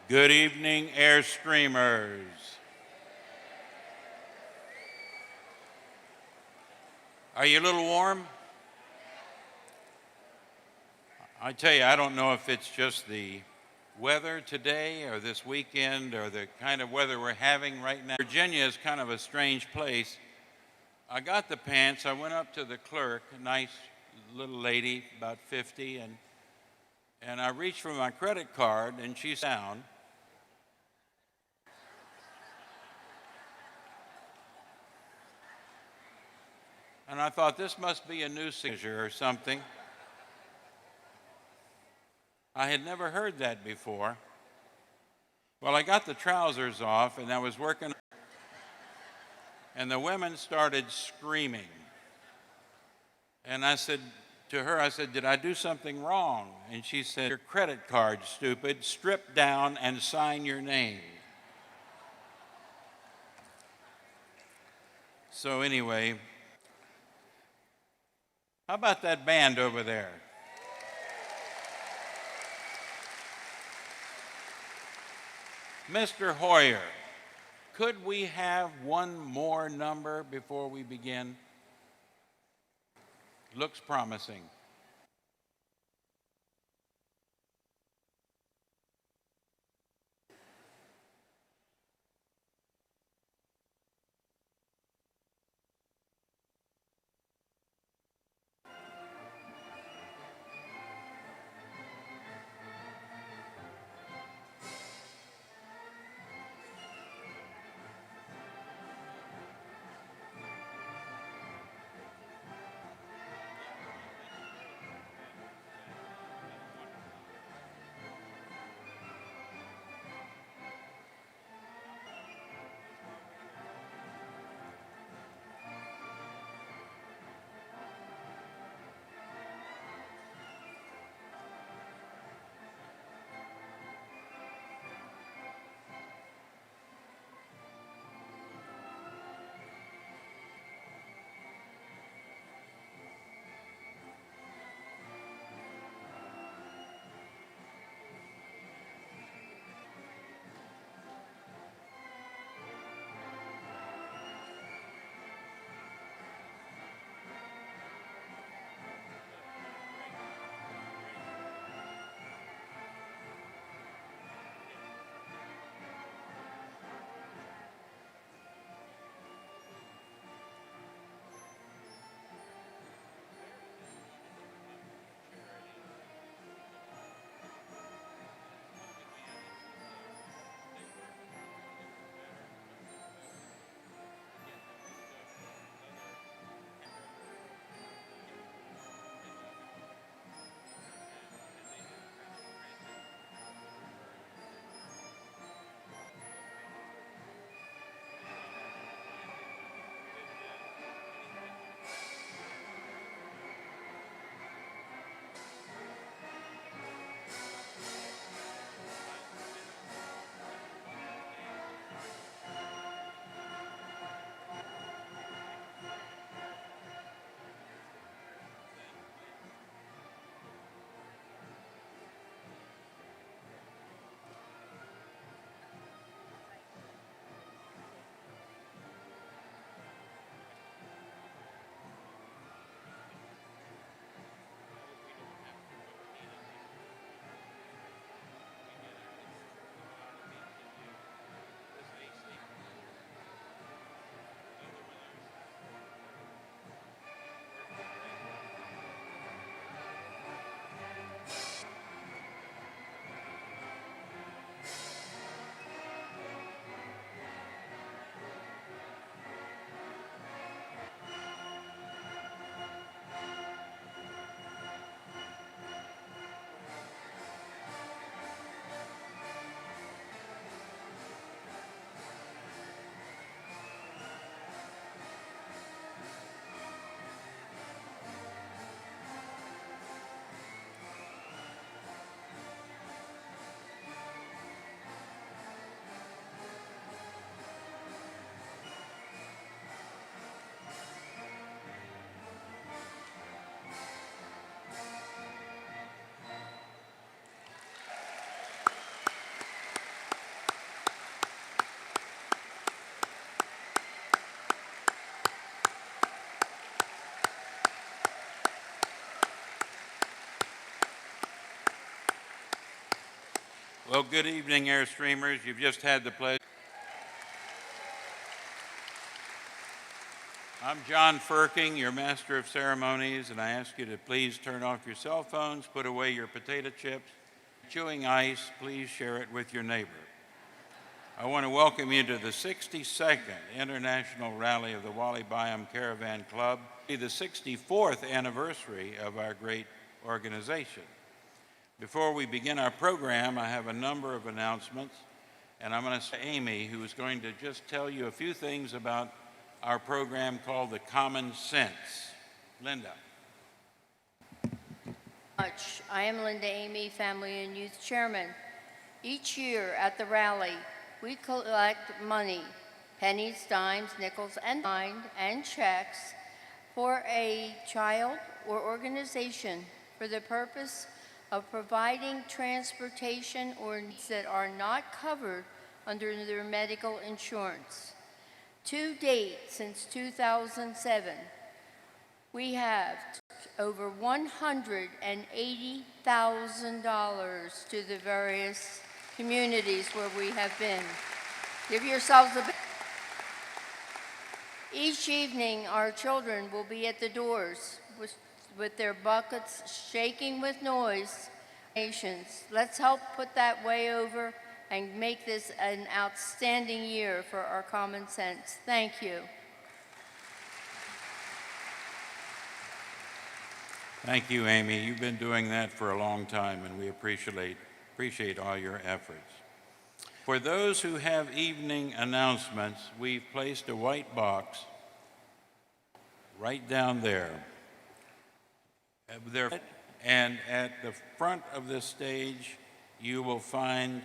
Good evening, Airstreamers. Are you a little warm? I tell you, I don't know if it's just the weather today or this weekend or the kind of weather we're having right now. Virginia is kind of a strange place. I got the pants, I went up to the clerk, a nice little lady, about 50, and I reached for my credit card and she's down. And I thought this must be a new signature or something. I had never heard that before. Well, I got the trousers off and I was working, and the women started screaming. And I said to her, I said, "Did I do something wrong?" And she said, "Your credit card, stupid. Strip down and sign your name." So anyway, how about that band over there? Mr. Hoyer, could we have one more number before we begin? Looks promising. Well, good evening, Airstreamers. You've just had the pleasure. I'm John Firking, your Master of Ceremonies, and I ask you to please turn off your cell phones, put away your potato chips. Chewing ice, please share it with your neighbor. I want to welcome you to the 62nd International Rally of the Wali Byam Caravan Club, the 64th anniversary of our great organization. Before we begin our program, I have a number of announcements, and I'm going to say Amy, who is going to just tell you a few things about our program called the Common Sense. Linda. I am Linda Amy, Family and Youth Chairman. Each year at the rally, we collect money, pennies, dimes, nickels, and checks for a child or organization for the purpose of providing transportation or needs that are not covered under their medical insurance. To date, since 2007, we have over $180,000 to the various communities where we have been. Give yourselves a... Each evening, our children will be at the doors with their buckets shaking with noise. Let's help put that way over and make this an outstanding year for our Common Sense. Thank you. Thank you, Amy. You've been doing that for a long time, and we appreciate all your efforts. For those who have evening announcements, we've placed a white box right down there. And at the front of this stage, you will find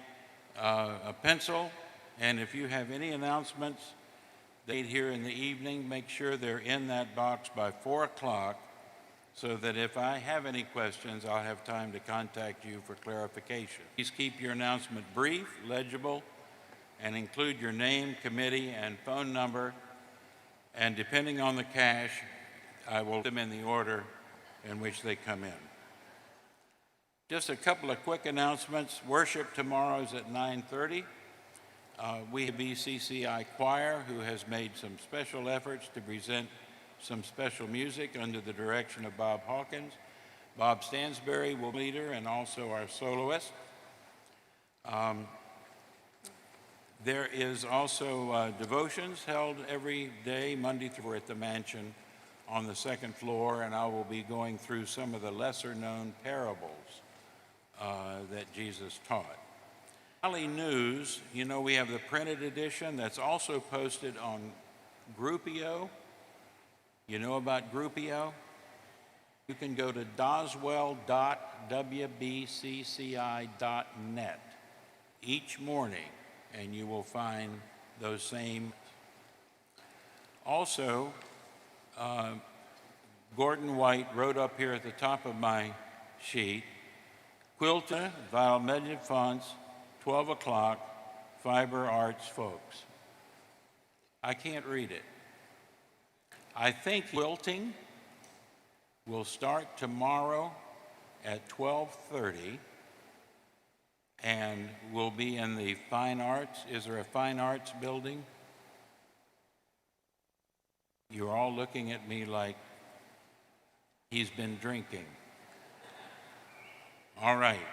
a pencil, and if you have any announcements here in the evening, make sure they're in that box by 4 o'clock, so that if I have any questions, I'll have time to contact you for clarification. Please keep your announcement brief, legible, and include your name, committee, and phone number. And depending on the cash, I will put them in the order in which they come in. Just a couple of quick announcements. Worship tomorrow is at 9:30. We have WBCCI Choir, who has made some special efforts to present some special music under the direction of Bob Hawkins. Bob Stansberry will be leader and also our soloist. There is also devotions held every day, Monday through at the mansion on the second floor, and I will be going through some of the lesser-known parables that Jesus taught. Rally News, you know, we have the printed edition that's also posted on Groupio. You know about Groupio? You can go to doswell.wbcci.net each morning, and you will find those same. Also, Gordon White wrote up here at the top of my sheet, Quilta, Valmedian Fonts, 12 o'clock, Fiber Arts folks. I can't read it. I think quilting will start tomorrow at 12:30 and will be in the Fine Arts. Is there a Fine Arts building? You're all looking at me like he's been drinking. All right.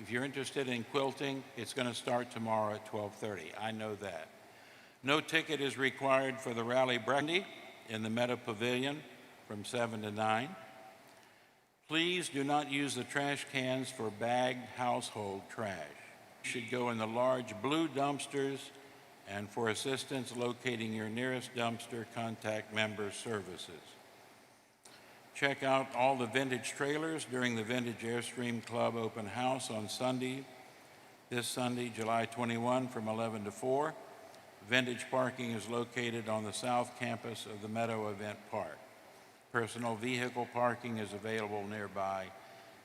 If you're interested in quilting, it's going to start tomorrow at 12:30. I know that. No ticket is required for the rally breakfast in the Meadow Pavilion from 7 to 9. Please do not use the trash cans for bagged household trash. You should go in the large blue dumpsters, and for assistance locating your nearest dumpster, contact Member Services. Check out all the vintage trailers during the Vintage Airstream Club open house on Sunday, this Sunday, July 21 from 11 to 4. Vintage parking is located on the south campus of the Meadow Event Park. Personal vehicle parking is available nearby,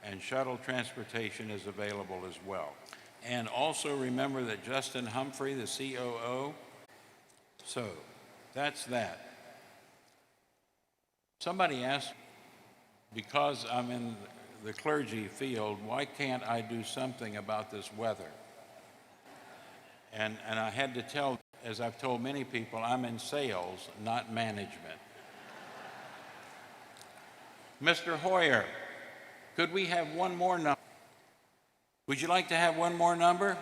and shuttle transportation is available as well. And also remember that Justin Humphrey, the COO, so that's that. Somebody asked, because I'm in the clergy field, why can't I do something about this weather? And I had to tell, as I've told many people, I'm in sales, not management. Mr. Hoyer, could we have one more number? Would you like to have one more number?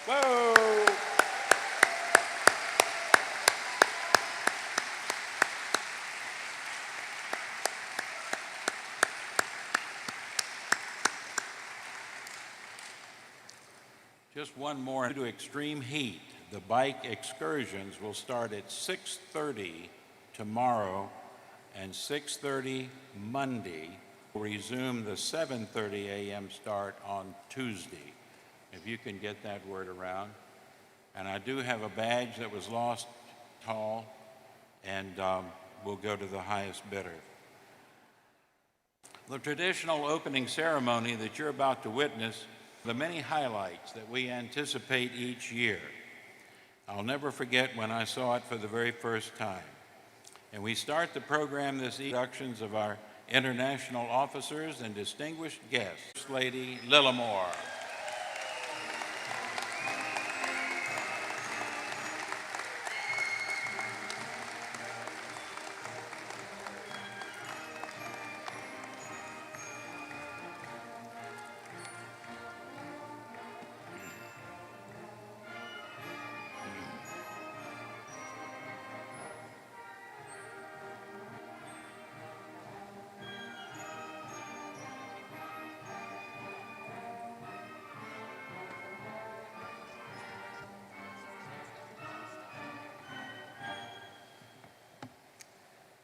Whoa! Just one more. Due to extreme heat, the bike excursions will start at 6:30 tomorrow and 6:30 Monday. We'll resume the 7:30 a.m. start on Tuesday, if you can get that word around. And I do have a badge that was lost tall, and we'll go to the highest bidder. The traditional opening ceremony that you're about to witness, the many highlights that we anticipate each year. I'll never forget when I saw it for the very first time. And we start the program this evening with introductions of our international officers and distinguished guests. First Lady Lillimore.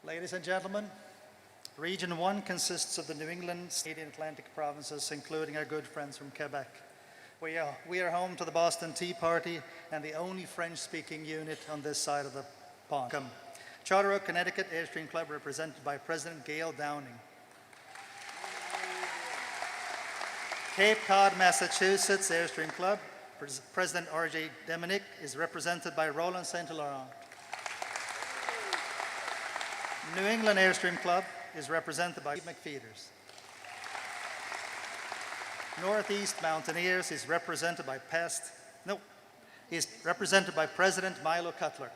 Ladies and gentlemen, Region 1 consists of the New England, Canadian Atlantic provinces, including our good friends from Quebec. We are home to the Boston Tea Party and the only French-speaking unit on this side of the pond. Charter Oak, Connecticut Airstream Club, represented by President Gail Downing. Cape Cod, Massachusetts Airstream Club, President R.J. Deminick is represented by Roland St. Laurent. New England Airstream Club is represented by McFeeters. Northeast Mountaineers is represented by President Milo Cutler.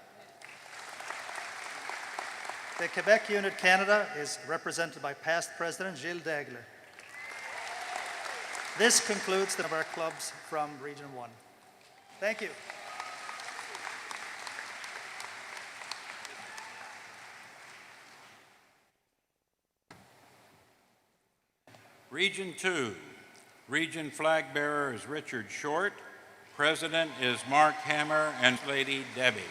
The Quebec Unit Canada is represented by past President Gilles Daigle. This concludes the of our clubs from Region 1. Thank you. Region 2, Region Flag Bearer is Richard Short, President is Mark Hammer, and Lady Debbie.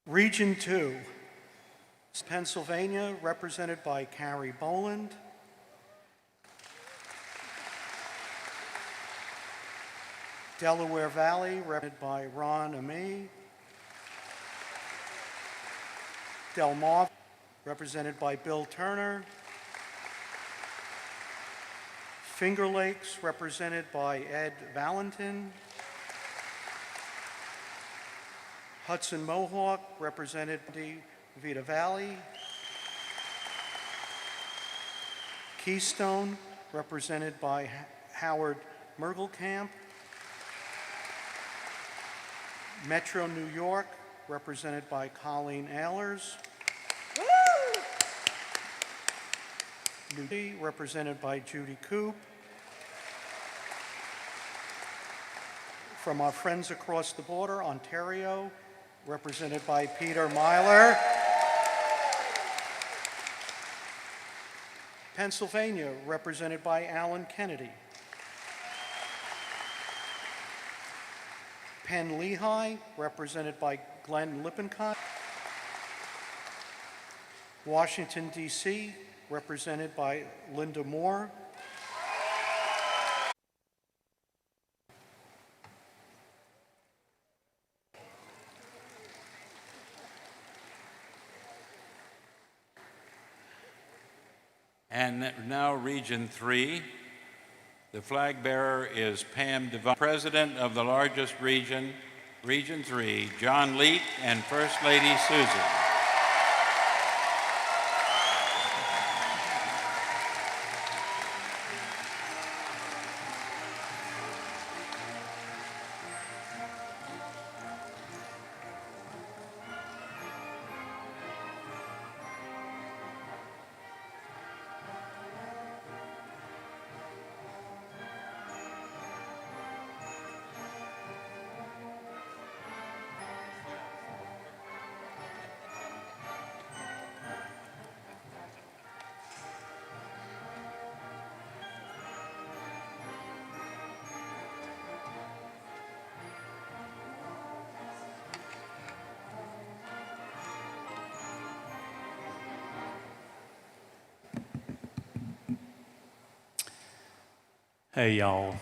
Region 2, Pennsylvania, represented by Carrie Boland. Delaware Valley, represented by Ron Amey. Del Mar, represented by Bill Turner. Finger Lakes, represented by Ed Valentin. Hudson Mohawk, represented by Vita Valley. Keystone, represented by Howard Mergelkamp. Metro New York, represented by Colleen Ehlers. New Jersey, represented by Judy Coop. From our friends across the border, Ontario, represented by Peter Myler. Pennsylvania, represented by Alan Kennedy. Penn Lehigh, represented by Glenn Lippincott. Washington, D.C., represented by Linda Moore. And now Region 3, the flag bearer is Pam Devine, President of the largest region, Region 3, John Leet, and First Lady Susan. Hey, y'all.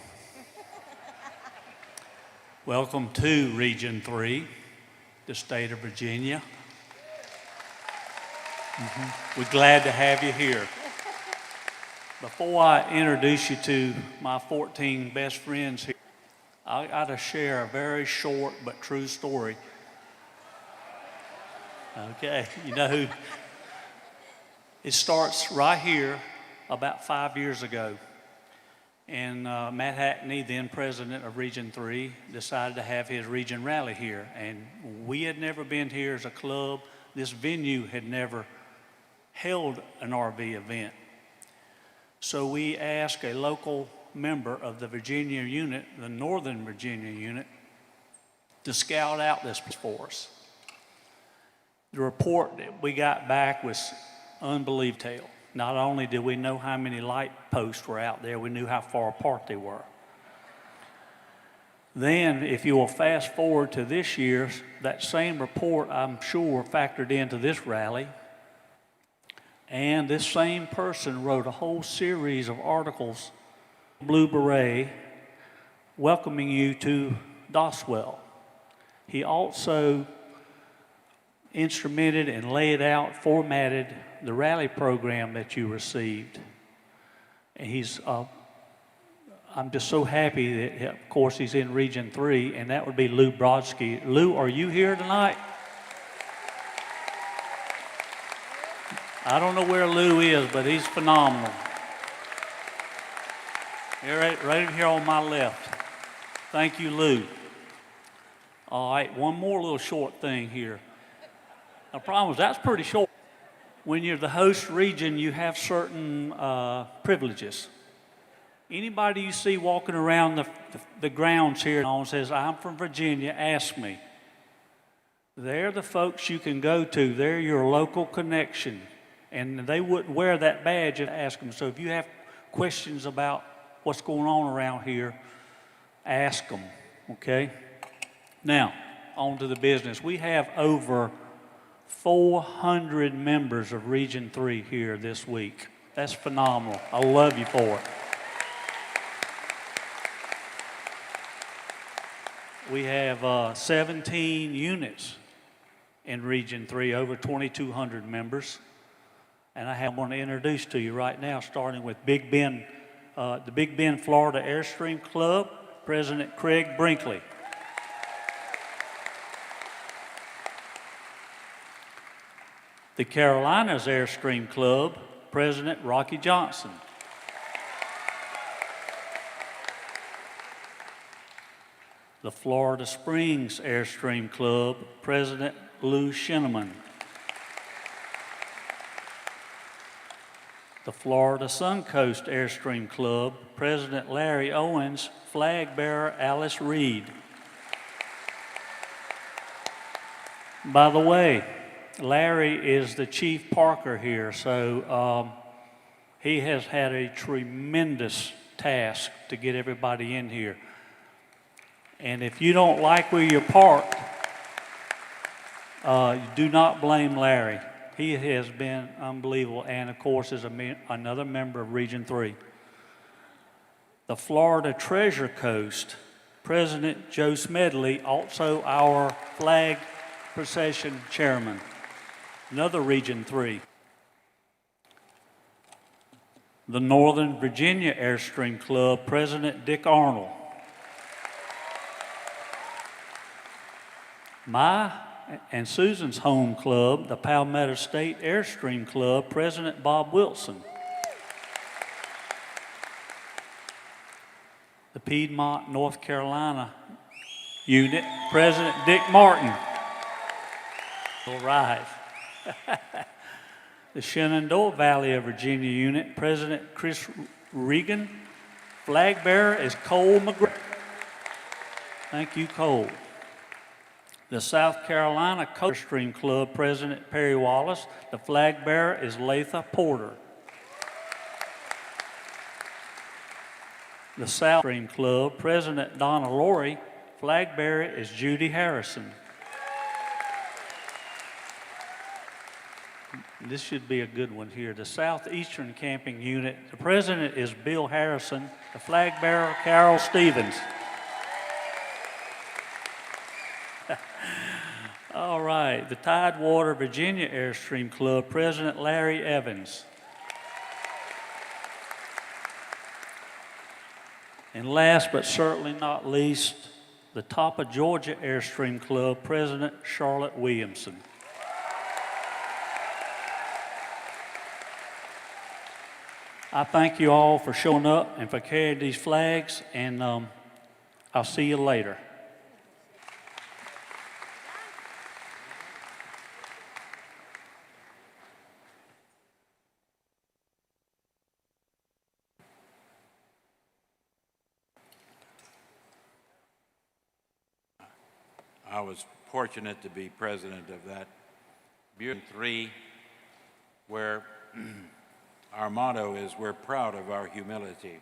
Welcome to Region 3, the state of Virginia. We're glad to have you here. Before I introduce you to my 14 best friends here, I got to share a very short but true story. Okay, you know who? It starts right here about 5 years ago. And Matt Hackney, then president of Region 3, decided to have his region rally here. And we had never been here as a club. This venue had never held an RV event. So we asked a local member of the Virginia unit, the Northern Virginia unit, to scout out this for us. The report that we got back was unbelievable. Not only did we know how many light posts were out there, we knew how far apart they were. Then, if you will fast forward to this year, that same report, I'm sure, factored into this rally. And this same person wrote a whole series of articles, Blue Beret, welcoming you to Doswell. He also instrumented and laid out, formatted the rally program that you received. And I'm just so happy that, of course, he's in Region 3, and that would be Lou Brodsky. Lou, are you here tonight? I don't know where Lou is, but he's phenomenal. Right here on my left. Thank you, Lou. All right, one more little short thing here. The problem is that's pretty short. When you're the host region, you have certain privileges. Anybody you see walking around the grounds here and says, I'm from Virginia, ask me. They're the folks you can go to. They're your local connection. And they wouldn't wear that badge and ask them. So if you have questions about what's going on around here, ask them, okay? Now, on to the business. We have over 400 members of Region 3 here this week. That's phenomenal. I love you for it. We have 17 units in Region 3, over 2,200 members. And I want to introduce to you right now, starting with Big Bend, the Big Bend, Florida Airstream Club, President Craig Brinkley. The Carolinas Airstream Club, President Rocky Johnson. The Florida Springs Airstream Club, President Lou Shinneman. The Florida Suncoast Airstream Club, President Larry Owens, flag bearer Alice Reed. By the way, Larry is the chief parker here, so he has had a tremendous task to get everybody in here. And if you don't like where you're parked, do not blame Larry. He has been unbelievable, and of course is another member of Region 3. The Florida Treasure Coast, President Joe Smedley, also our flag procession chairman, another Region 3. The Northern Virginia Airstream Club, President Dick Arnold. My and Susan's home club, the Palmetto State Airstream Club, President Bob Wilson. The Piedmont, North Carolina unit, President Dick Martin. All right. The Shenandoah Valley of Virginia unit, President Chris Regan. Flag bearer is Cole McGregor. Thank you, Cole. The South Carolina Airstream Club, President Perry Wallace. The flag bearer is Latha Porter. The South Airstream Club, President Donna Laurie. Flag bearer is Judy Harrison. This should be a good one here. The Southeastern Camping Unit, the president is Bill Harrison. The flag bearer, Carol Stevens. All right, the Tidewater Virginia Airstream Club, President Larry Evans. And last but certainly not least, the Tapa Georgia Airstream Club, President Charlotte Williamson. I thank you all for showing up and for carrying these flags, and I'll see you later. I was fortunate to be president of that beautiful 3, where our motto is, we're proud of our humility.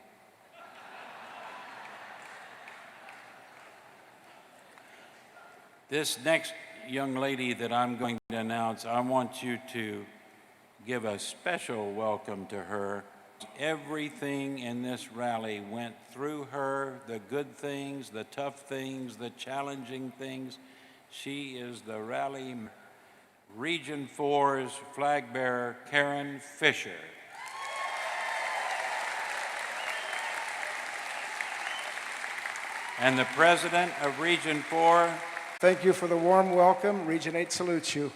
This next young lady that I'm going to announce, I want you to give a special welcome to her. Everything in this rally went through her, the good things, the tough things, the challenging things. She is the rally Region 4's flag bearer, Karen Fisher. And the president of Region 4. Thank you for the warm welcome. Region 8 salutes you.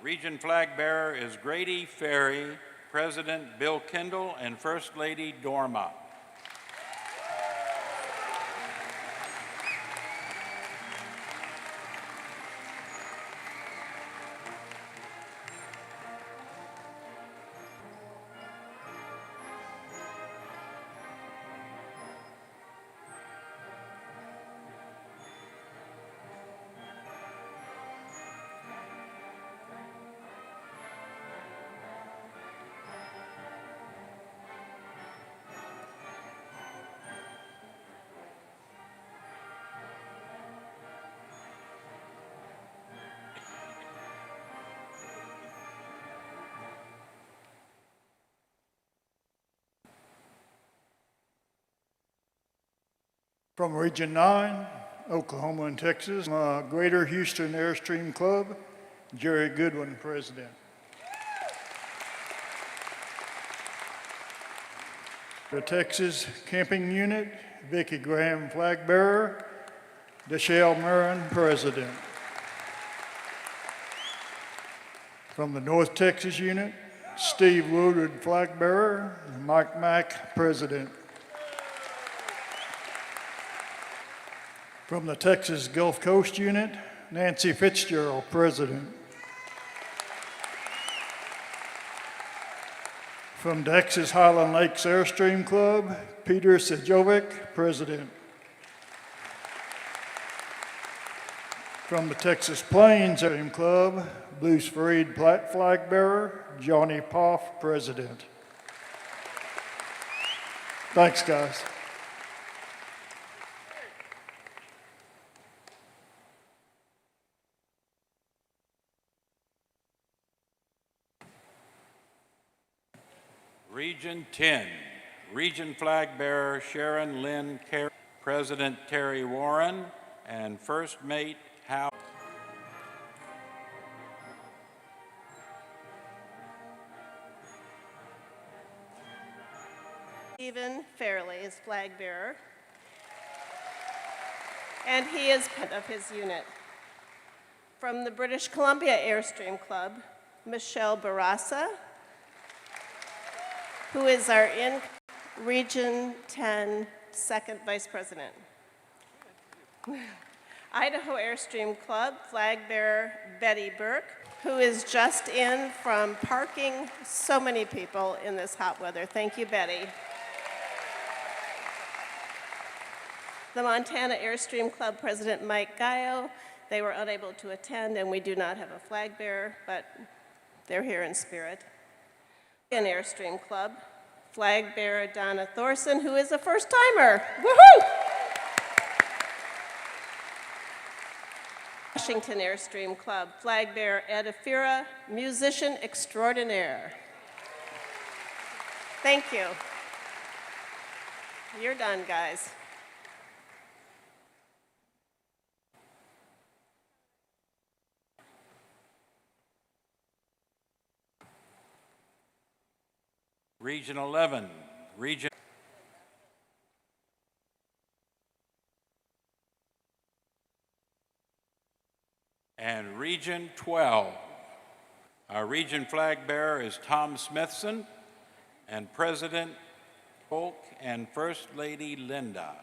Region flag bearer is Grady Ferry, President Bill Kendall, and First Lady Dorma. From Region 9, Oklahoma and Texas, Greater Houston Airstream Club, Jerry Goodwin, President. The Texas Camping Unit, Vicki Graham, Flag Bearer, Deshelle Marin, President. From the North Texas Unit, Steve Woodward, Flag Bearer, Mike Mack, President. From the Texas Gulf Coast Unit, Nancy Fitzgerald, President. From Texas Highland Lakes Airstream Club, Peter Sejovic, President. From the Texas Plains Airstream Club, Bruce Fareed Platt Flag Bearer, Johnny Poff, President. Thanks, guys. Region 10, Region Flag Bearer Sharon Lynn Carey, President Terry Warren, and First Mate Hal. Stephen Fairley is flag bearer, and he is head of his unit. From the British Columbia Airstream Club, Michelle Barassa, who is our Region 10 second vice president. Idaho Airstream Club flag bearer Betty Burke, who is just in from parking so many people in this hot weather. Thank you, Betty. The Montana Airstream Club president Mike Gaio, they were unable to attend and we do not have a flag bearer, but they're here in spirit. An Airstream Club, flag bearer Donna Thorson, who is a first-timer. Woohoo! Washington Airstream Club, flag bearer Ed Afira, musician extraordinaire. Thank you. You're done, guys. Region 11, and Region 12. Our region flag bearer is Tom Smithson, and President Polk and First Lady Linda.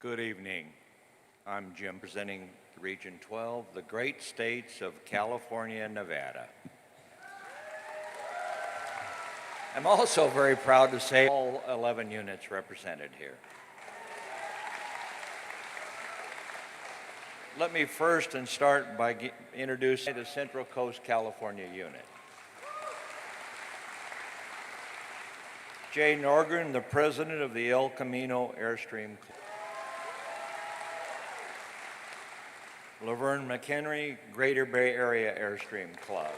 Good evening. I'm Jim, presenting Region 12, the great states of California and Nevada. I'm also very proud to say all 11 units represented here. Let me first start by introducing the Central Coast California unit. Jay Norgren, the president of the El Camino Airstream Club. Laverne McHenry, Greater Bay Area Airstream Club.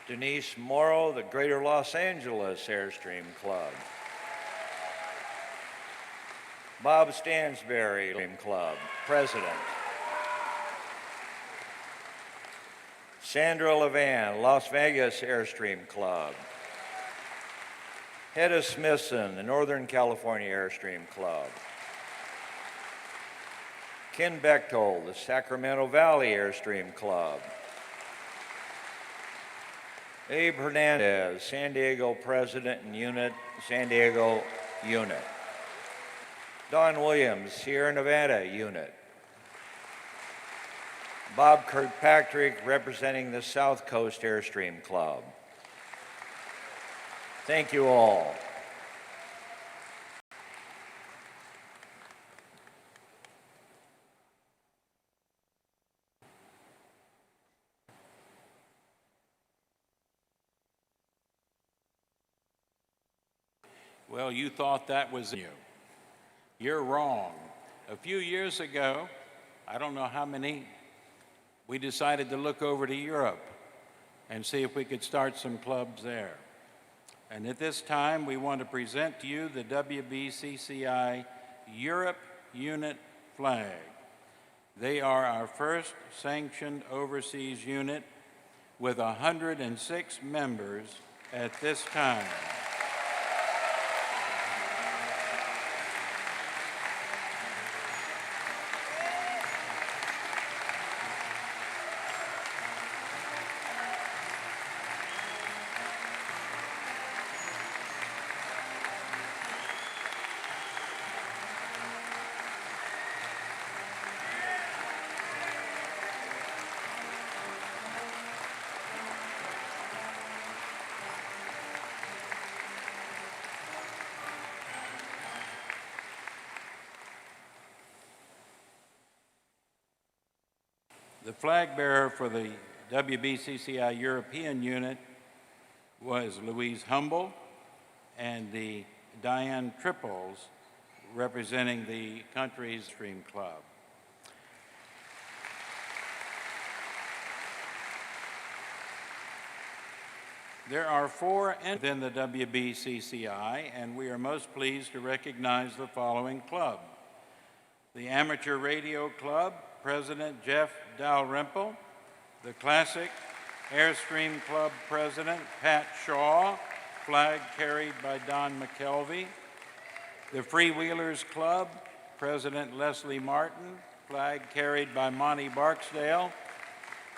Denise Morrow, the Greater Los Angeles Airstream Club. Bob Stansberry, Airstream Club, president. Sandra Levan, Las Vegas Airstream Club. Hedda Smithson, the Northern California Airstream Club. Ken Bechtold, the Sacramento Valley Airstream Club. Abe Hernandez, San Diego President and Unit, San Diego Unit. Don Williams, Sierra Nevada Unit. Bob Kirkpatrick, representing the South Coast Airstream Club. Thank you all. Well, you thought that was you. You're wrong. A few years ago, I don't know how many, we decided to look over to Europe and see if we could start some clubs there. And at this time, we want to present to you the WBCCI Europe Unit flag. They are our first sanctioned overseas unit with 106 members at this time. The flag bearer for the WBCCI European unit was Louise Humble, and the Diane Triples representing the country's Stream Club. There are 4 within the WBCCI, and we are most pleased to recognize the following club. The Amateur Radio Club, President Jeff Dalrymple. The Classic Airstream Club President Pat Shaw, flag carried by Don McKelvey. The Freewheelers Club, President Leslie Martin, flag carried by Monty Barksdale.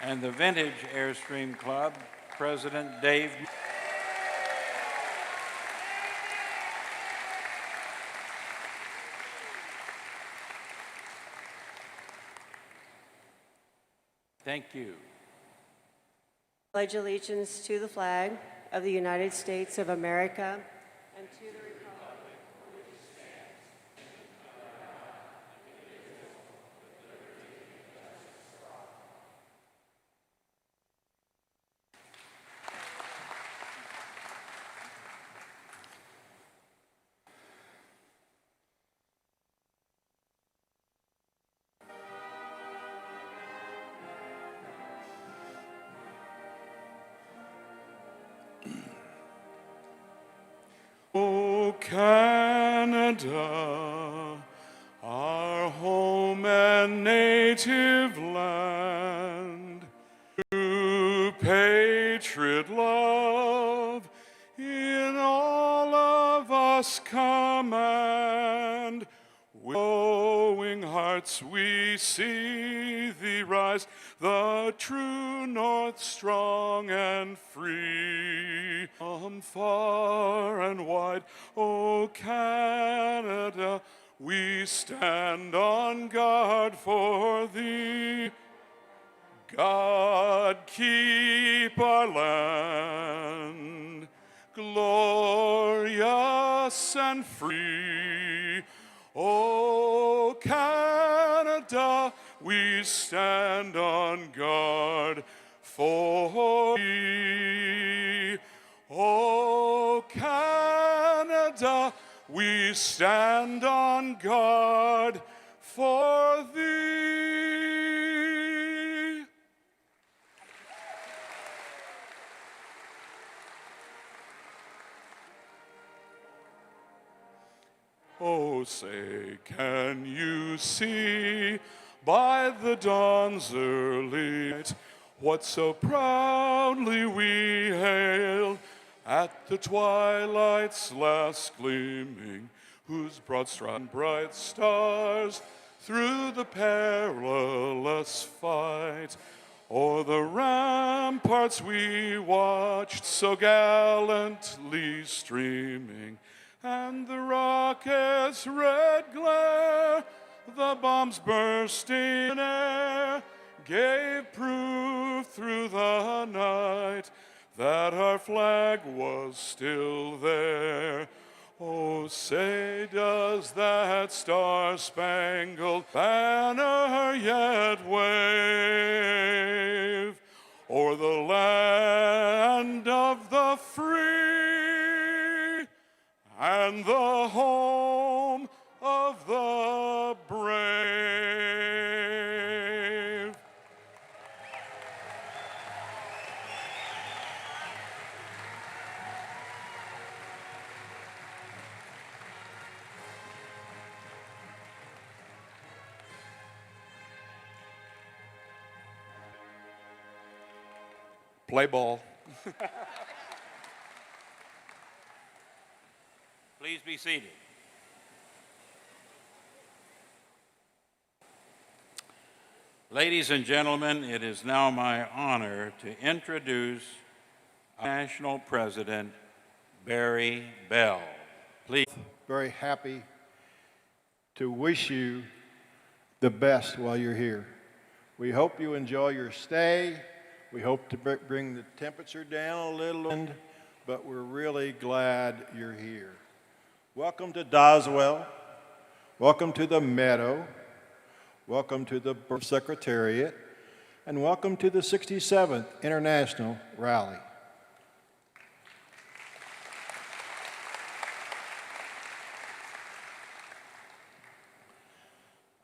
And the Vintage Airstream Club, President Dave. Thank you. Pledge allegiance to the flag of the United States of America and to the republic. O Canada, our home and native land, to patriot love in all of us command. With glowing hearts we see thee rise, the true north strong and free. far and wide. O Canada, we stand on guard for thee. God keep our land glorious and free. O Canada, we stand on guard for thee. O Canada, we stand on guard for thee. Oh, say, can you see by the dawn's early light what so proudly we hailed at the twilight's last gleaming, whose broad and bright stars through the perilous fight o'er the ramparts we watched so gallantly streaming, and the rocket's red glare, the bombs bursting in air, gave proof through the night that our flag was still there. Oh, say, does that star-spangled banner yet wave o'er the land of the free and the home of the brave? Play ball. Please be seated. Ladies and gentlemen, it is now my honor to introduce our National President, Barry Bell. Please. Very happy to wish you the best while you're here. We hope you enjoy your stay. We hope to bring the temperature down a little, but we're really glad you're here. Welcome to Doswell. Welcome to the Meadow. Welcome to the Secretariat. And welcome to the 67th International Rally.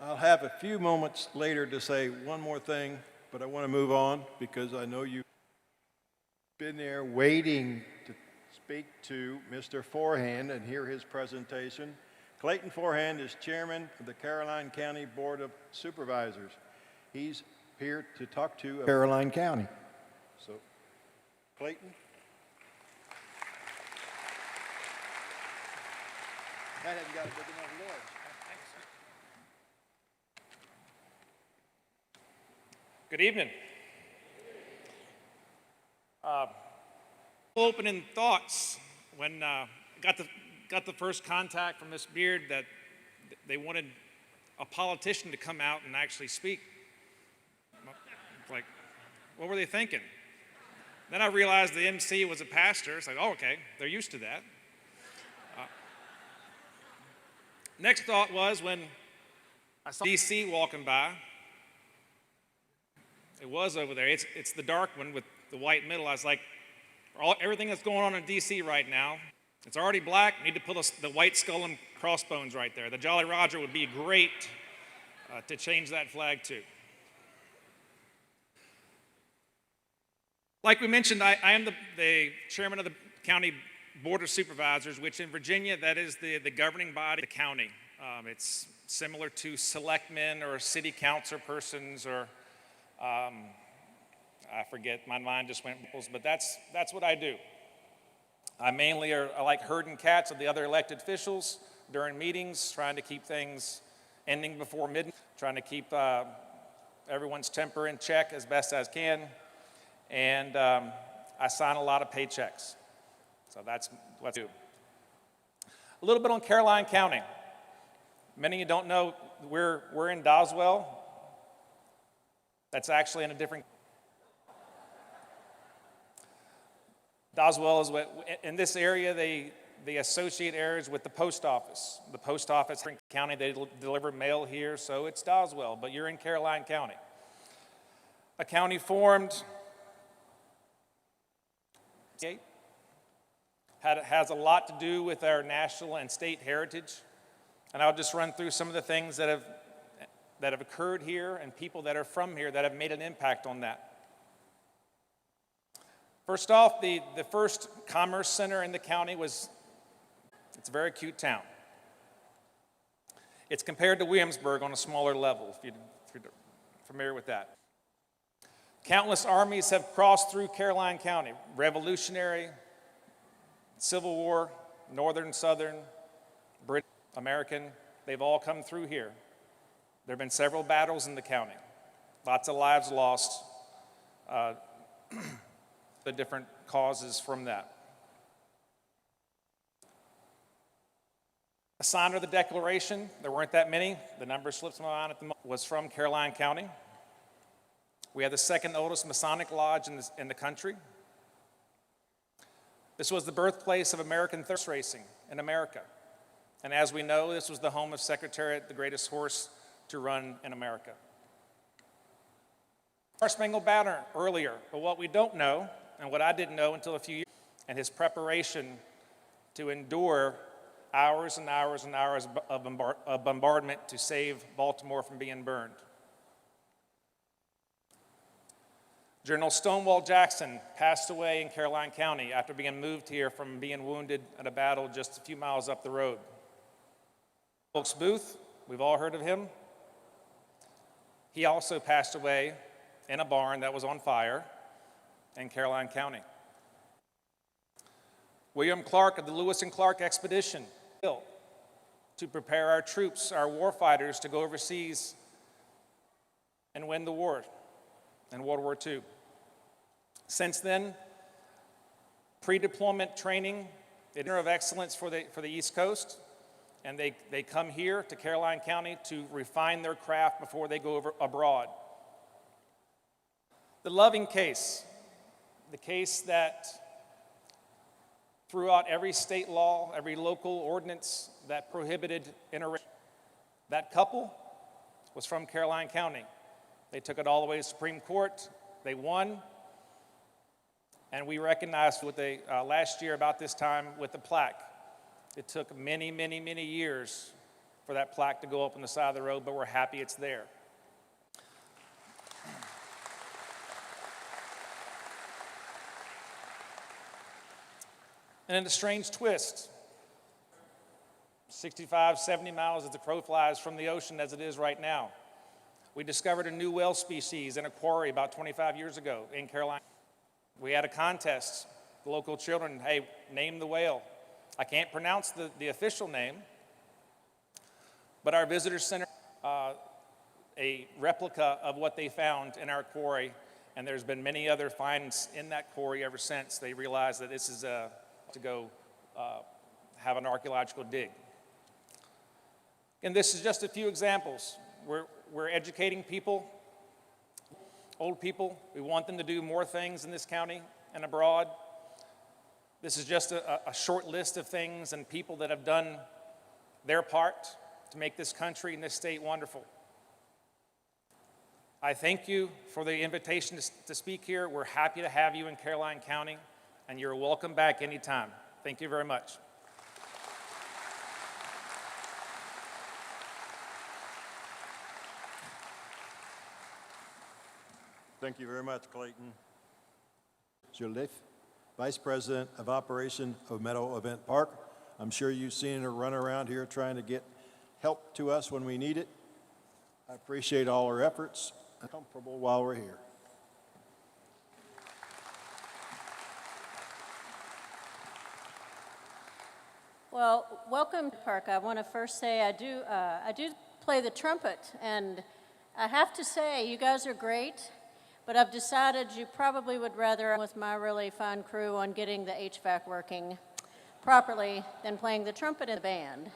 I'll have a few moments later to say one more thing, but I want to move on because I know you've been there waiting to speak to Mr. Forehand and hear his presentation. Clayton Forehand is chairman of the Caroline County Board of Supervisors. He's here to talk to Caroline County. So, Clayton. That hasn't got a big enough ledge. Good evening. Opening thoughts when got the first contact from Miss Beard that they wanted a politician to come out and actually speak. Like, what were they thinking? Then I realized the MC was a pastor. It's like, oh, okay, they're used to that. Next thought was when I saw DC walking by. It was over there. It's the dark one with the white middle. I was like, everything that's going on in DC right now, it's already black. Need to put the white skull and crossbones right there. The Jolly Roger would be great to change that flag to. Like we mentioned, I am the chairman of the county board of supervisors, which in Virginia, that is the governing body of the county. It's similar to selectmen or city council persons or I forget, my mind just went, but that's what I do. I mainly I like herding cats of the other elected officials during meetings, trying to keep things ending before midnight, trying to keep everyone's temper in check as best as can, and I sign a lot of paychecks. So that's what I do. A little bit on Caroline County. Many of you don't know we're in Doswell. That's actually in a different. Doswell is what, in this area, they associate areas with the post office. The post office in county, they deliver mail here, so it's Doswell, but you're in Caroline County. A county formed, has a lot to do with our national and state heritage. And I'll just run through some of the things that have occurred here and people that are from here that have made an impact on that. First off, the first commerce center in the county it's a very cute town. It's compared to Williamsburg on a smaller level, if you're familiar with that. Countless armies have crossed through Caroline County, Revolutionary, Civil War, Northern, Southern, British, American, they've all come through here. There have been several battles in the county, lots of lives lost, the different causes from that. A signer of the Declaration, there weren't that many, the number slips my mind at the moment, was from Caroline County. We had the second oldest Masonic lodge in the country. This was the birthplace of American horse racing in America. And as we know, this was the home of Secretariat, the greatest horse to run in America. Star Spangled Banner earlier, but what we don't know, and what I didn't know until a few years, and his preparation to endure hours and hours and hours of bombardment to save Baltimore from being burned. General Stonewall Jackson passed away in Caroline County after being moved here from being wounded at a battle just a few miles up the road. Wilkes Booth, we've all heard of him. He also passed away in a barn that was on fire in Caroline County. William Clark of the Lewis and Clark expedition built to prepare our troops, our war fighters, to go overseas and win the war in World War II. Since then, pre-deployment training, the Center of Excellence for the East Coast, and they come here to Caroline County to refine their craft before they go over abroad. The Loving case, the case that threw out every state law, every local ordinance that prohibited interracial. That couple was from Caroline County. They took it all the way to Supreme Court. They won. And we recognized with last year about this time with the plaque. It took many, many, many years for that plaque to go up on the side of the road, but we're happy it's there. And in a strange twist, 65, 70 miles as the crow flies from the ocean as it is right now, we discovered a new whale species in a quarry about 25 years ago in Carolina. We had a contest. The local children, hey, name the whale. I can't pronounce the official name, but our visitor center, a replica of what they found in our quarry, and there's been many other finds in that quarry ever since. They realized that this is to go have an archaeological dig. And this is just a few examples. We're educating people, old people. We want them to do more things in this county and abroad. This is just a short list of things and people that have done their part to make this country and this state wonderful. I thank you for the invitation to speak here. We're happy to have you in Caroline County, and you're welcome back anytime. Thank you very much. Thank you very much, Clayton. Joliffe, Vice President of Operation of Meadow Event Park. I'm sure you've seen her run around here trying to get help to us when we need it. I appreciate all her efforts. I'm comfortable while we're here. Well, welcome to Park. I want to first say I do play the trumpet, and I have to say you guys are great. but I've decided you probably would rather with my really fun crew on getting the HVAC working properly than playing the trumpet in the band.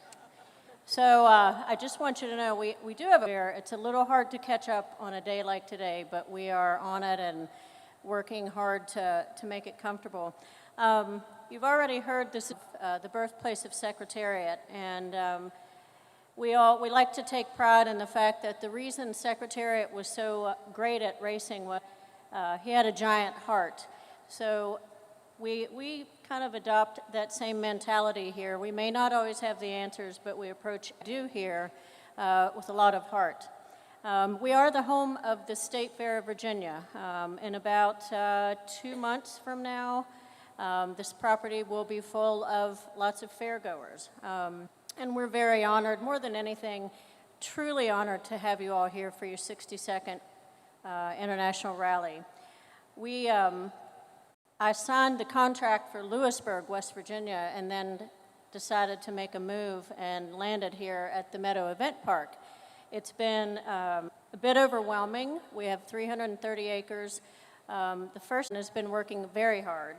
So I just want you to know we do have a fair. It's a little hard to catch up on a day like today, but we are on it and working hard to make it comfortable. You've already heard this, the birthplace of Secretariat, and we like to take pride in the fact that the reason Secretariat was so great at racing was he had a giant heart. So we kind of adopt that same mentality here. We may not always have the answers, but we approach do here with a lot of heart. We are the home of the State Fair of Virginia. In about 2 months from now, this property will be full of lots of fairgoers. And we're very honored, more than anything, truly honored to have you all here for your 62nd International Rally. I signed the contract for Lewisburg, West Virginia, and then decided to make a move and landed here at the Meadow Event Park. It's been a bit overwhelming. We have 330 acres. The first one has been working very hard.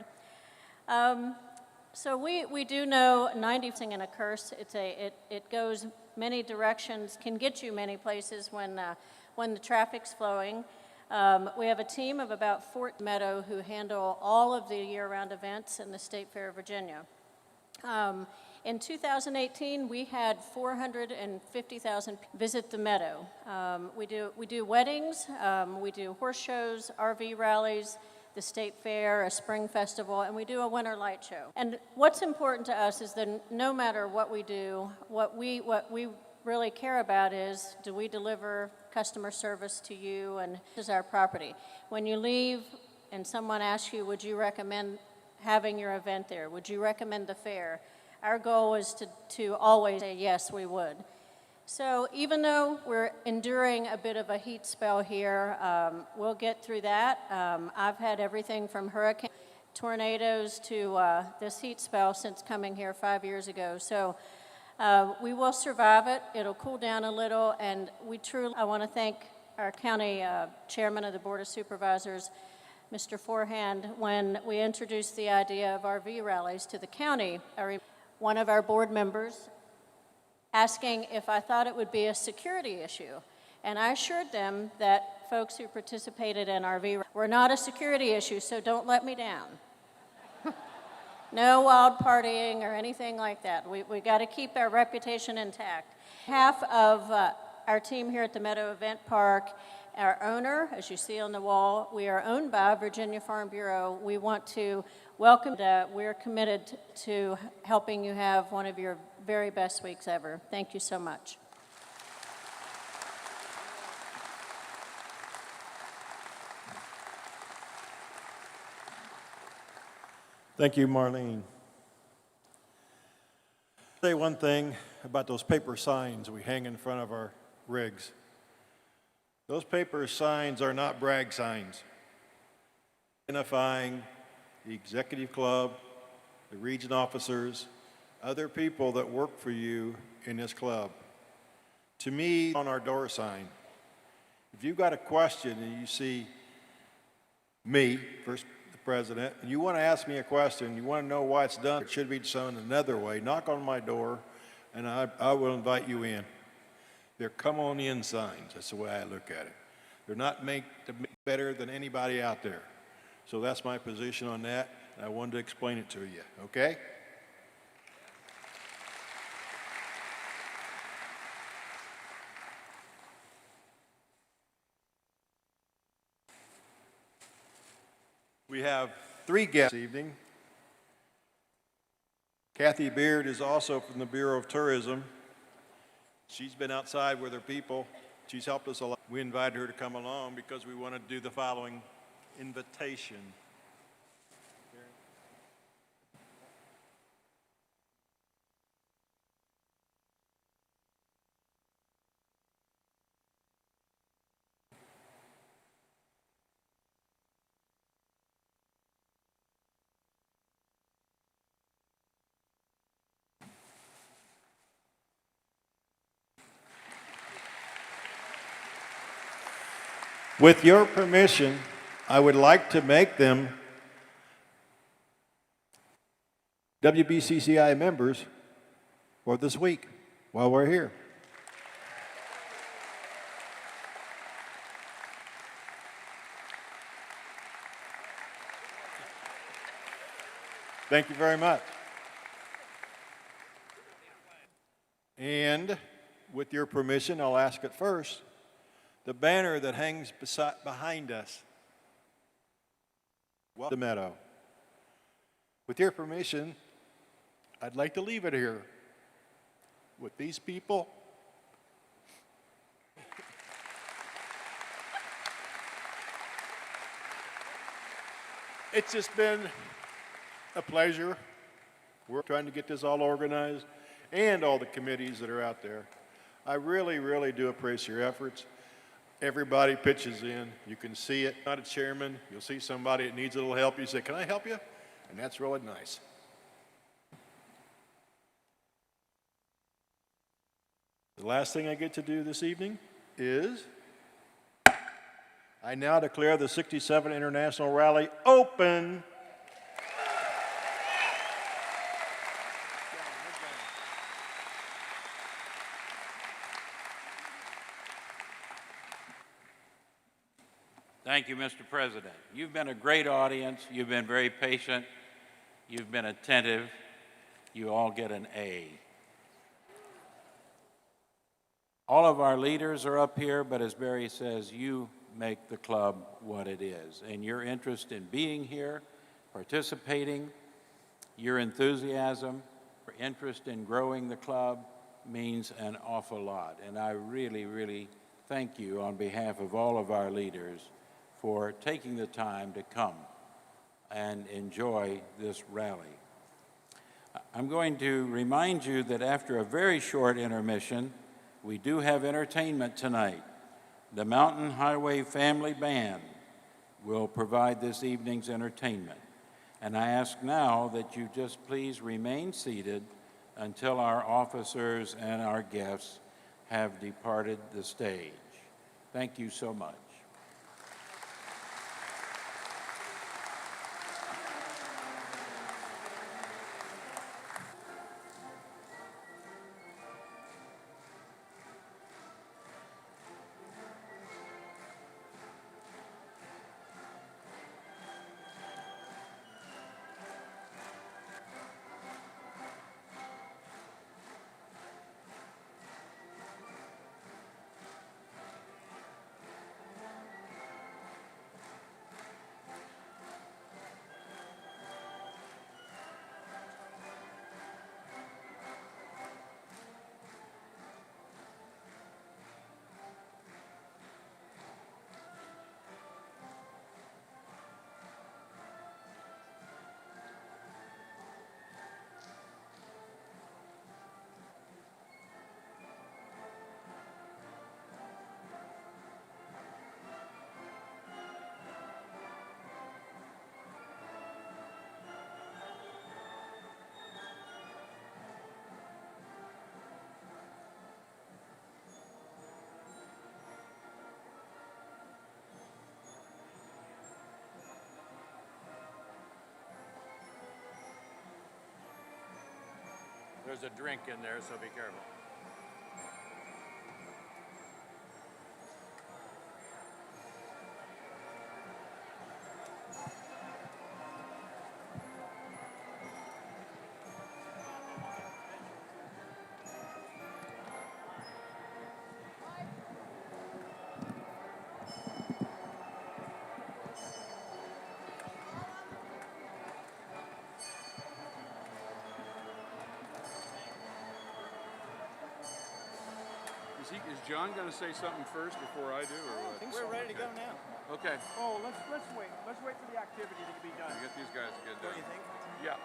So we do know 90 in a curse. It goes many directions, can get you many places when the traffic's flowing. We have a team of about 40 Meadow who handle all of the year-round events in the State Fair of Virginia. In 2018, we had 450,000 visit the Meadow. We do weddings, we do horse shows, RV rallies, the State Fair, a spring festival, and we do a winter light show. And what's important to us is that no matter what we do, what we really care about is, do we deliver customer service to you, and this is our property. When you leave and someone asks you, would you recommend having your event there? Would you recommend the fair? Our goal is to always say, yes, we would. So even though we're enduring a bit of a heat spell here, we'll get through that. I've had everything from hurricane, tornadoes to this heat spell since coming here 5 years ago. So we will survive it. It'll cool down a little, and I want to thank our county chairman of the Board of Supervisors, Mr. Forehand. When we introduced the idea of RV rallies to the county, one of our board members asking if I thought it would be a security issue. And I assured them that folks who participated in RV were not a security issue, so don't let me down. No wild partying or anything like that. We got to keep our reputation intact. Half of our team here at the Meadow Event Park, our owner, as you see on the wall, we are owned by Virginia Farm Bureau. We want to welcome that. We're committed to helping you have one of your very best weeks ever. Thank you so much. Thank you, Marlene. Say one thing about those paper signs we hang in front of our rigs. Those paper signs are not brag signs. Identifying the executive club, the region officers, other people that work for you in this club. To me, on our door sign, if you've got a question and you see me, first the president, and you want to ask me a question, you want to know why it's done, it should be done another way, knock on my door, and I will invite you in. They're come on in signs. That's the way I look at it. They're not made to be better than anybody out there. So that's my position on that, and I wanted to explain it to you, okay? We have 3 guests this evening. Kathy Beard is also from the Bureau of Tourism. She's been outside with her people. She's helped us a lot. We invited her to come along because we want to do the following invitation. With your permission, I would like to make them WBCCI members for this week while we're here. Thank you very much. And with your permission, I'll ask it first. The banner that hangs behind us, the meadow. With your permission, I'd like to leave it here with these people. It's just been a pleasure. We're trying to get this all organized and all the committees that are out there. I really, really do appreciate your efforts. Everybody pitches in. You can see it. Not a chairman. You'll see somebody that needs a little help. You say, "Can I help you?" And that's really nice. The last thing I get to do this evening is I now declare the 67 International Rally open. Thank you, Mr. President. You've been a great audience. You've been very patient. You've been attentive. You all get an A. All of our leaders are up here, but as Barry says, you make the club what it is. And your interest in being here, participating, your enthusiasm, your interest in growing the club means an awful lot. And I really, really thank you on behalf of all of our leaders for taking the time to come and enjoy this rally. I'm going to remind you that after a very short intermission, we do have entertainment tonight. The Mountain Highway Family Band will provide this evening's entertainment. And I ask now that you just please remain seated until our officers and our guests have departed the stage. Thank you so much. There's a drink in there, so be careful. Is John going to say something first before I do, or what? We're ready to go now. Okay. Oh, let's wait. Let's wait for the activity to be done. We get these guys to get done. Don't you think? Yeah.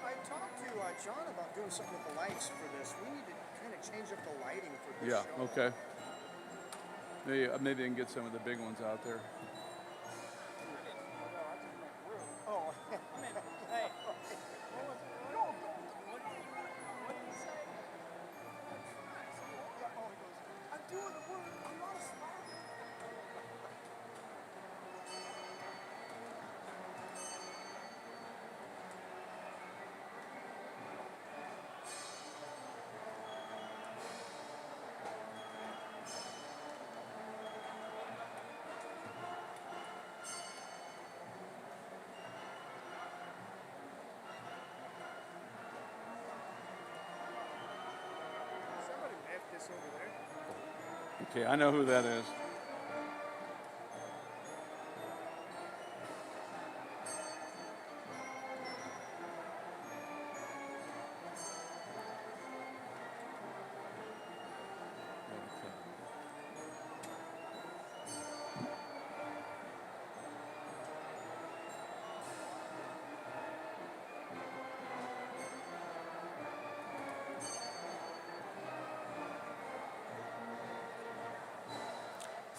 I talked to John about doing something with the lights for this. We need to kind of change up the lighting for this show. Yeah, okay. Maybe I can get some of the big ones out there. Oh. this over there. Okay, I know who that is.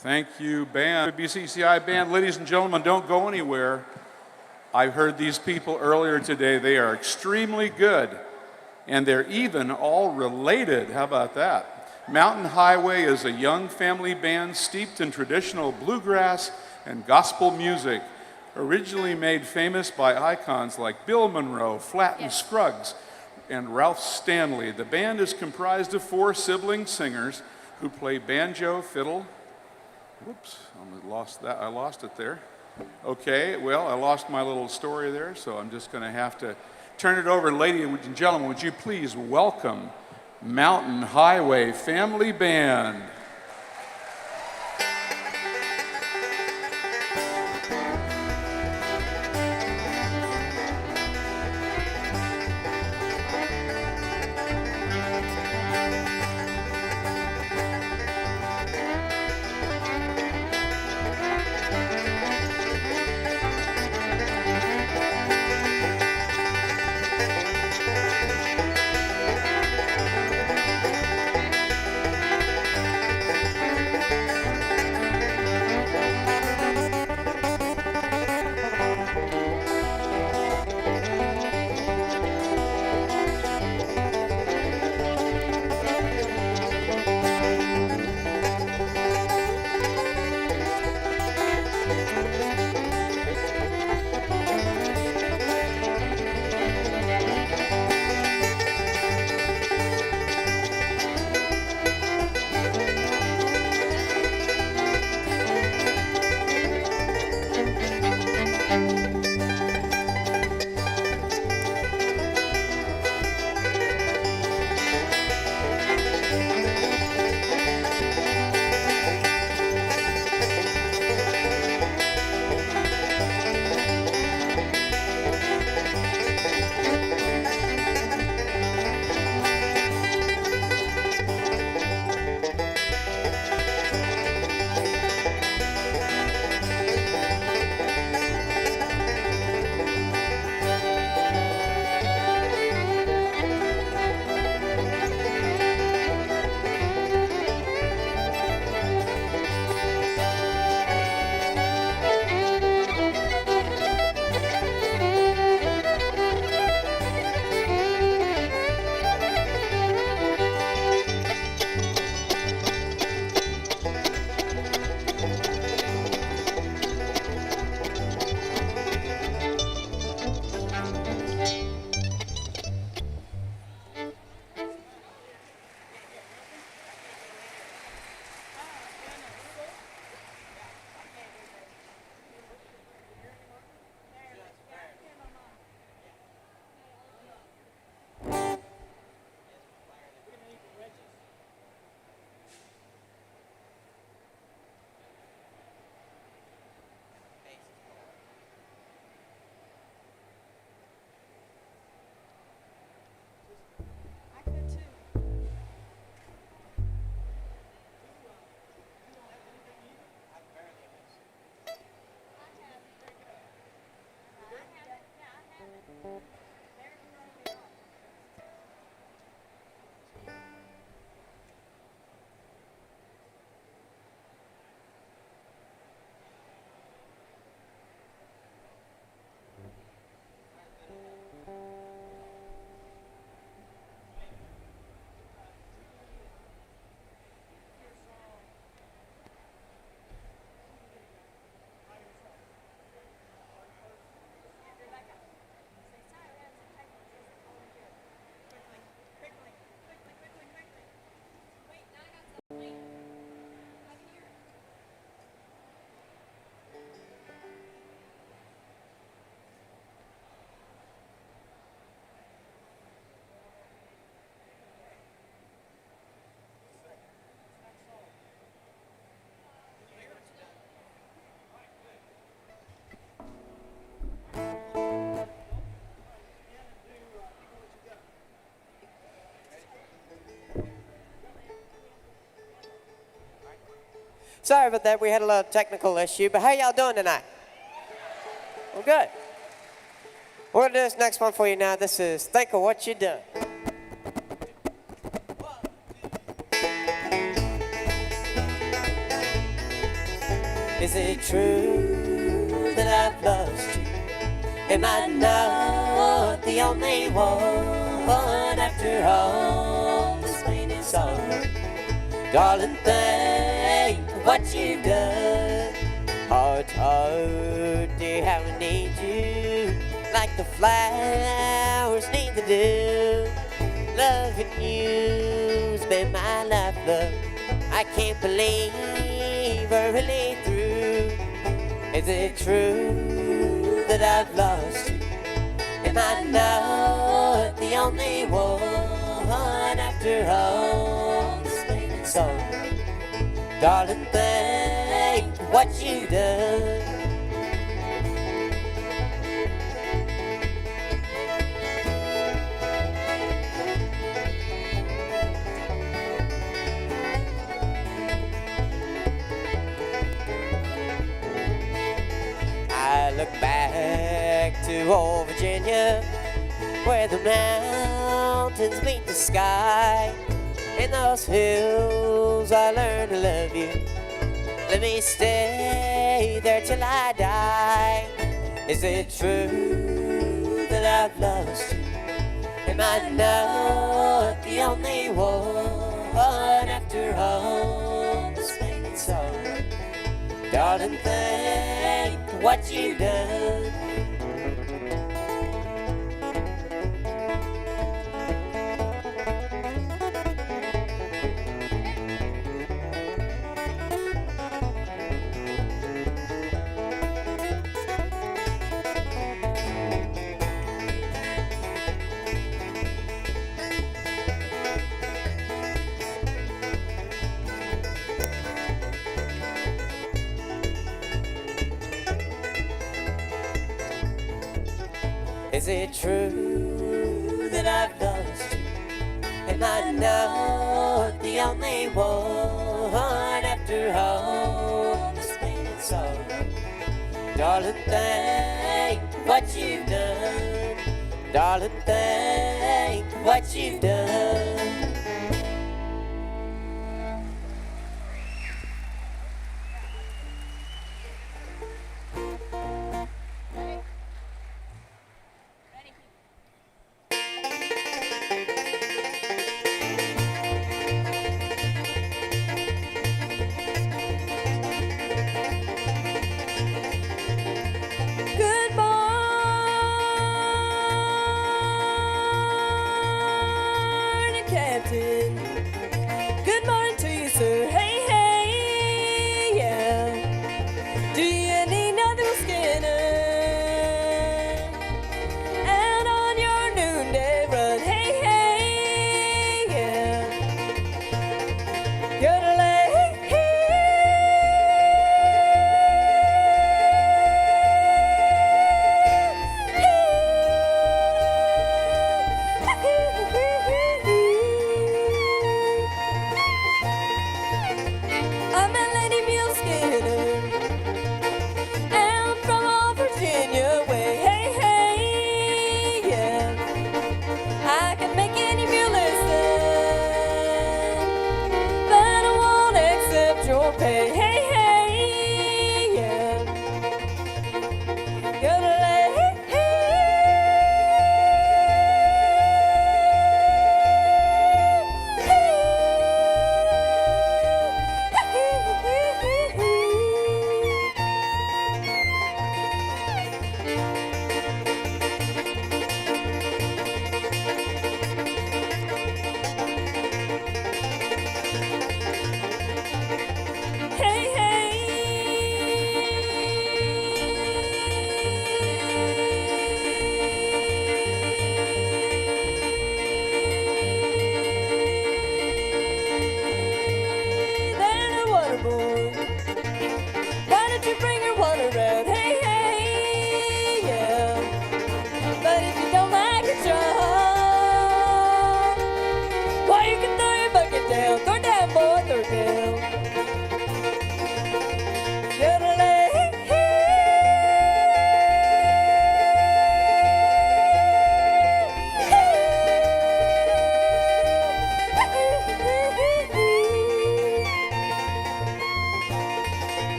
Thank you, band. WBCCI band, ladies and gentlemen, don't go anywhere. I heard these people earlier today. They are extremely good, and they're even all related. How about that? Mountain Highway is a young family band steeped in traditional bluegrass and gospel music, originally made famous by icons like Bill Monroe, Flatt and Scruggs, and Ralph Stanley. The band is comprised of 4 sibling singers who play banjo, fiddle. Whoops, I lost it there. Okay, well, I lost my little story there, so I'm just going to have to turn it over. Ladies and gentlemen, would you please welcome Mountain Highway Family Band. Sorry about that. We had a little technical issue, but how y'all doing tonight? Well, good. We're going to do this next one for you now. This is Think of What You Done. Is it true that I've lost you? Am I not the only one after all this pain and sorrow? Darling, think of what you've done. Heart, heart, dear, how I need you, like the flowers need the dew. Loving you's been my life, love. I can't believe we're really through. Is it true that I've lost you? Am I not the only one after all this pain and sorrow? Darling, think of what you've done. I look back to old Virginia, where the mountains meet the sky. In those hills I learned to love you. Let me stay there till I die. Is it true that I've lost you? Am I not the only one after all this pain and sorrow? Darling, think of what you've done. Is it true that I've lost you? Am I not the only one after all this pain and sorrow? Darling, think what you've done. Darling, think what you've done. Good morning,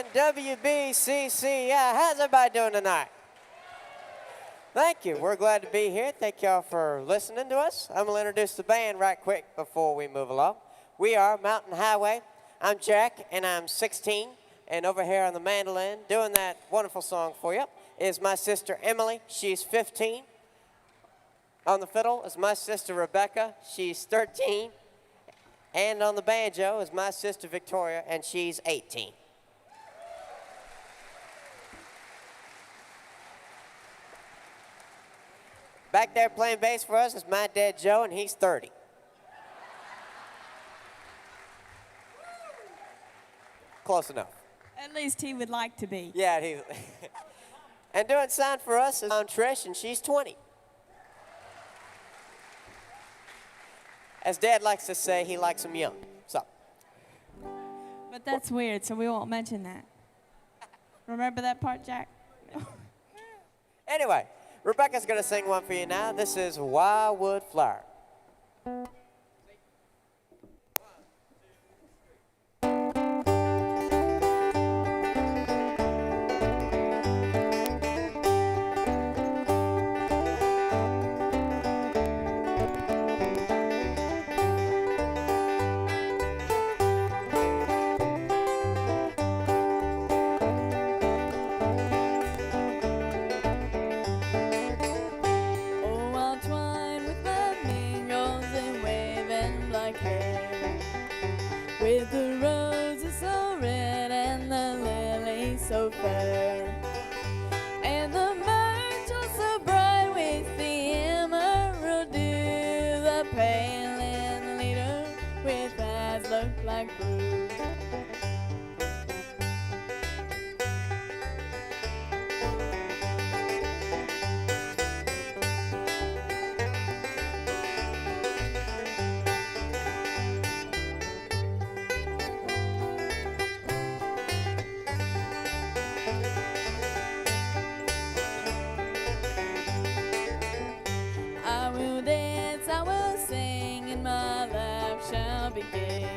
representing WBCCI. How's everybody doing tonight? Thank you. We're glad to be here. Thank y'all for listening to us. I'm going to introduce the band right quick before we move along. We are Mountain Highway. I'm Jack, and I'm 16. And over here on the mandolin, doing that wonderful song for you, is my sister Emily. She's 15. On the fiddle is my sister Rebecca. She's 13. And on the banjo is my sister Victoria, and she's 18. Back there playing bass for us is my dad Joe, and he's 30. Close enough. At least he would like to be. Yeah, he's. And doing sound for us is Trish, and she's 20. As Dad likes to say, he likes them young. So. But that's weird, so we won't mention that. Remember that part, Jack? Anyway, Rebecca's going to sing one for you now. This is Wildwood Flower. With the roses so red and the lilies so fair, and the myrtle so bright with the emerald dew, the pale and leader with eyes look like blue. I will sing and my life shall be gay.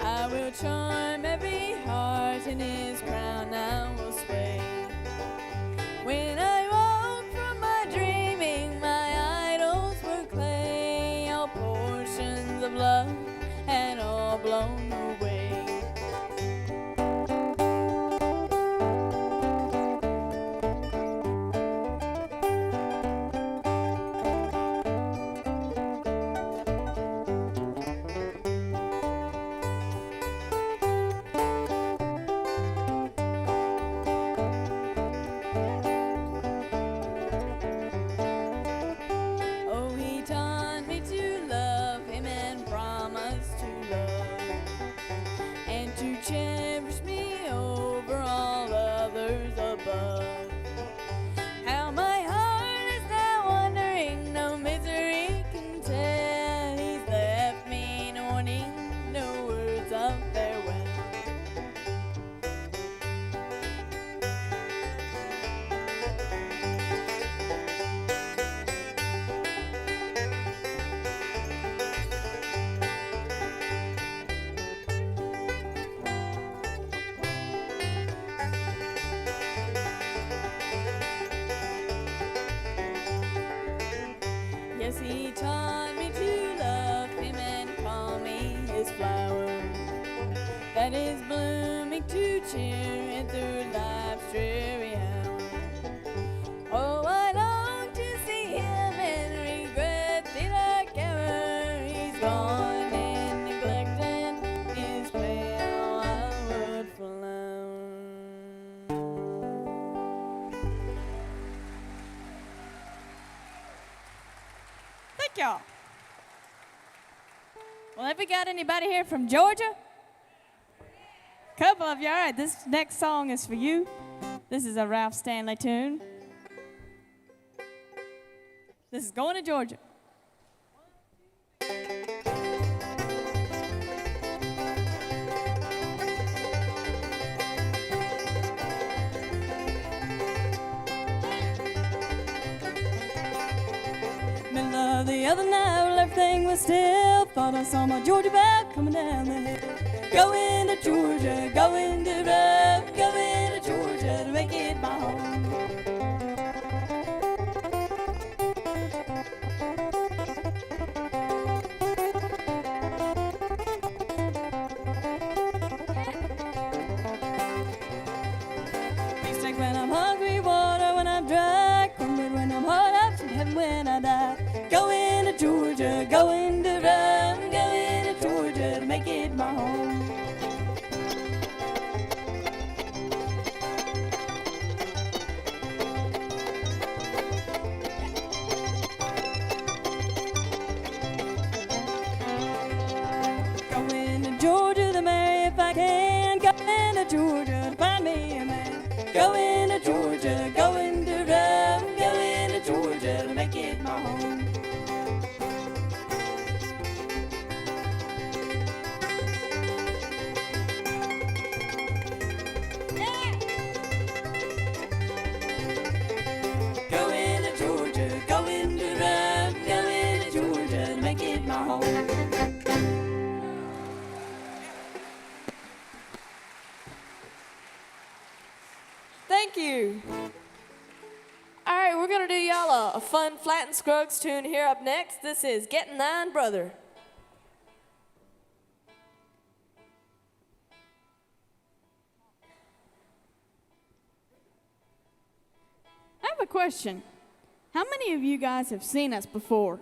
I will charm every heart, in his crown I will sway. When I woke from my dreaming, my idols were clay, all portions of love and all blown away. Cherish me over all others above. How my heart is now wondering, no misery can tell. He's left me no warning, no words of farewell. Yes, he taught me to love him and call me his flower, that is blooming to cheer and through life's dreary hour. Oh, I long to see him and regret the dark hour. He's gone and neglected his pale wildwood flower. Thank y'all. Well, have we got anybody here from Georgia? Couple of you. All right, this next song is for you. This is a Ralph Stanley tune. This is Going to Georgia. The other night, well, everything was still. Thought I saw my Georgia belle coming down the hill. Going to Georgia, going to love, going to Georgia to make it my home. Beefsteak when I'm hungry, water when I'm dry, cornbread when I'm hard up, some heaven when I die. Going to Georgia, going to run, going to Georgia to make it my home. Going to Georgia to marry if I can, going to Georgia to find me a man. Going to Georgia, going to run, going to Georgia to make it my home. Going to Georgia, going to run, going to Georgia to make it my home. Thank you. All right, we're going to do y'all a fun Flatt and Scruggs tune here up next. This is Getting Thine Brother. I have a question. How many of you guys have seen us before?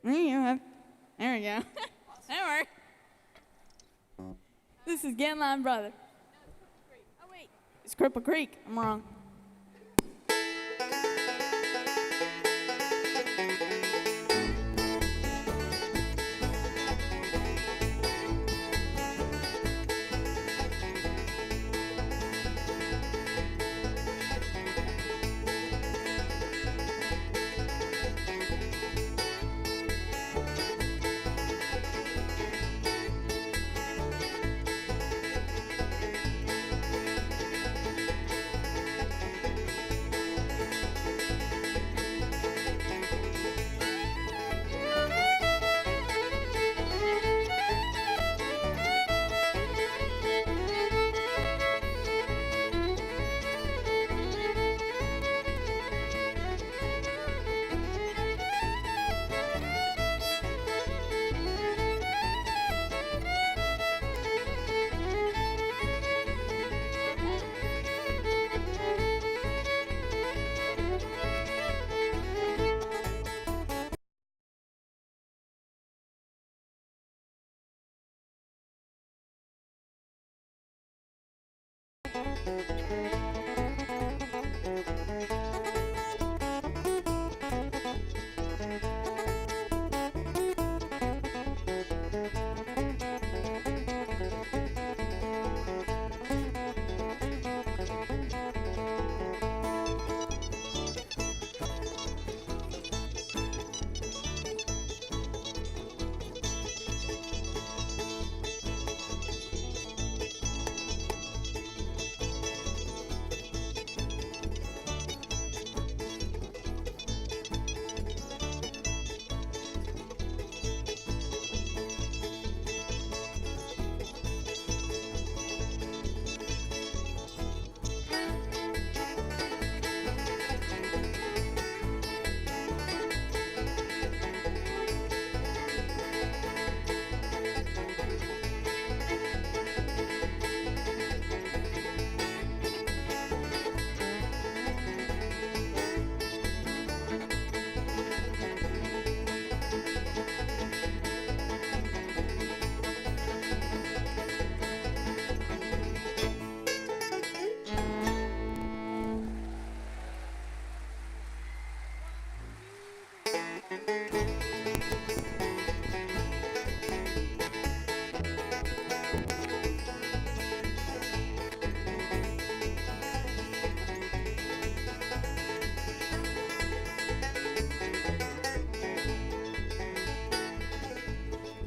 You have. There we go. That worked. This is Getting Line Brother. Oh, wait. It's Cripple Creek. I'm wrong.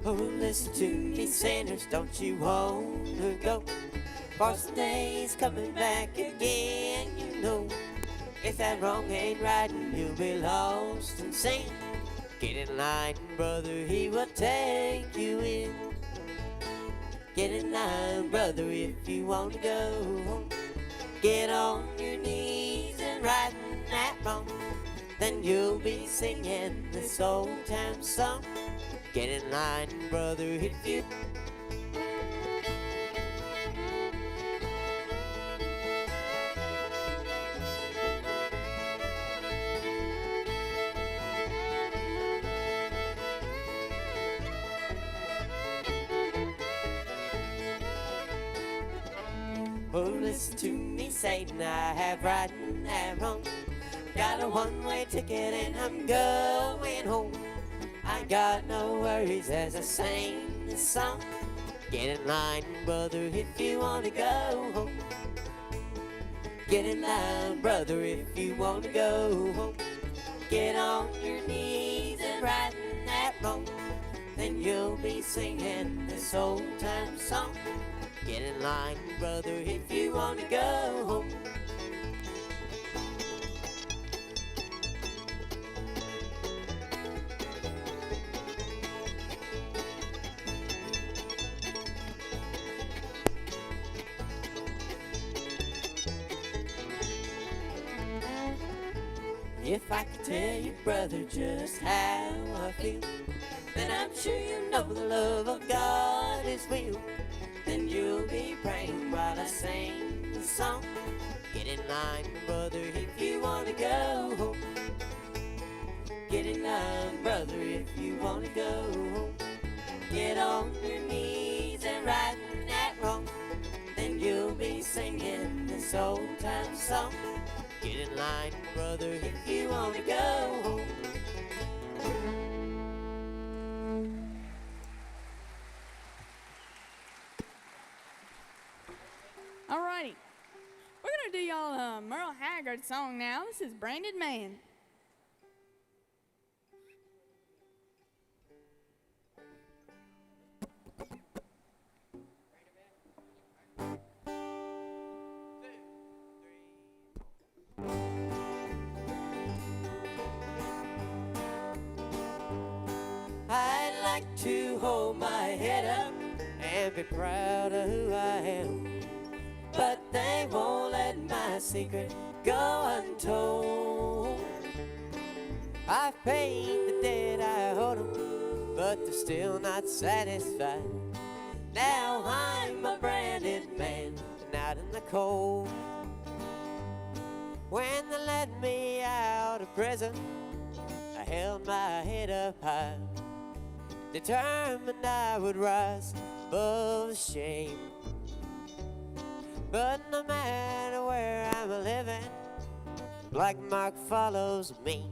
Oh, listen to me, Sanders, don't you want to go? Boston Day's coming back again, you know. If that wrong ain't right, you'll be lost and sane. Get in line, brother, he will take you in. Get in line, brother, if you want to go home. Get on your knees and righting that wrong. Then you'll be singing this old time song. Get in line, brother, if you. Oh, listen to me, Satan, I have right and that wrong. Got a one-way ticket and I'm going home. I got no worries as I sing this song. Get in line, brother, if you want to go home. Get in line, brother, if you want to go home. Get on your knees and right that wrong. Then you'll be singing this old-time song. Get in line, brother, if you want to go home. If I could tell you, brother, just how I feel, then I'm sure you know the love of God is real. Then you'll be praying while I sing the song. Get in line, brother, if you want to go home. Get in line, brother, if you want to go home. Get on your knees and right that wrong. Then you'll be singing this old-time song. Get in line, brother, if you want to go home. Alrighty. We're going to do y'all a Merle Haggard song now. This is Branded Man. I'd like to hold my head up and be proud of who I am, but they won't let my secret go untold. I've paid the debt I owed them, but they're still not satisfied. Now I'm a branded man and out in the cold. When they let me out of prison, I held my head up high, determined I would rise above the shame. But no matter where I'm living, black mark follows me.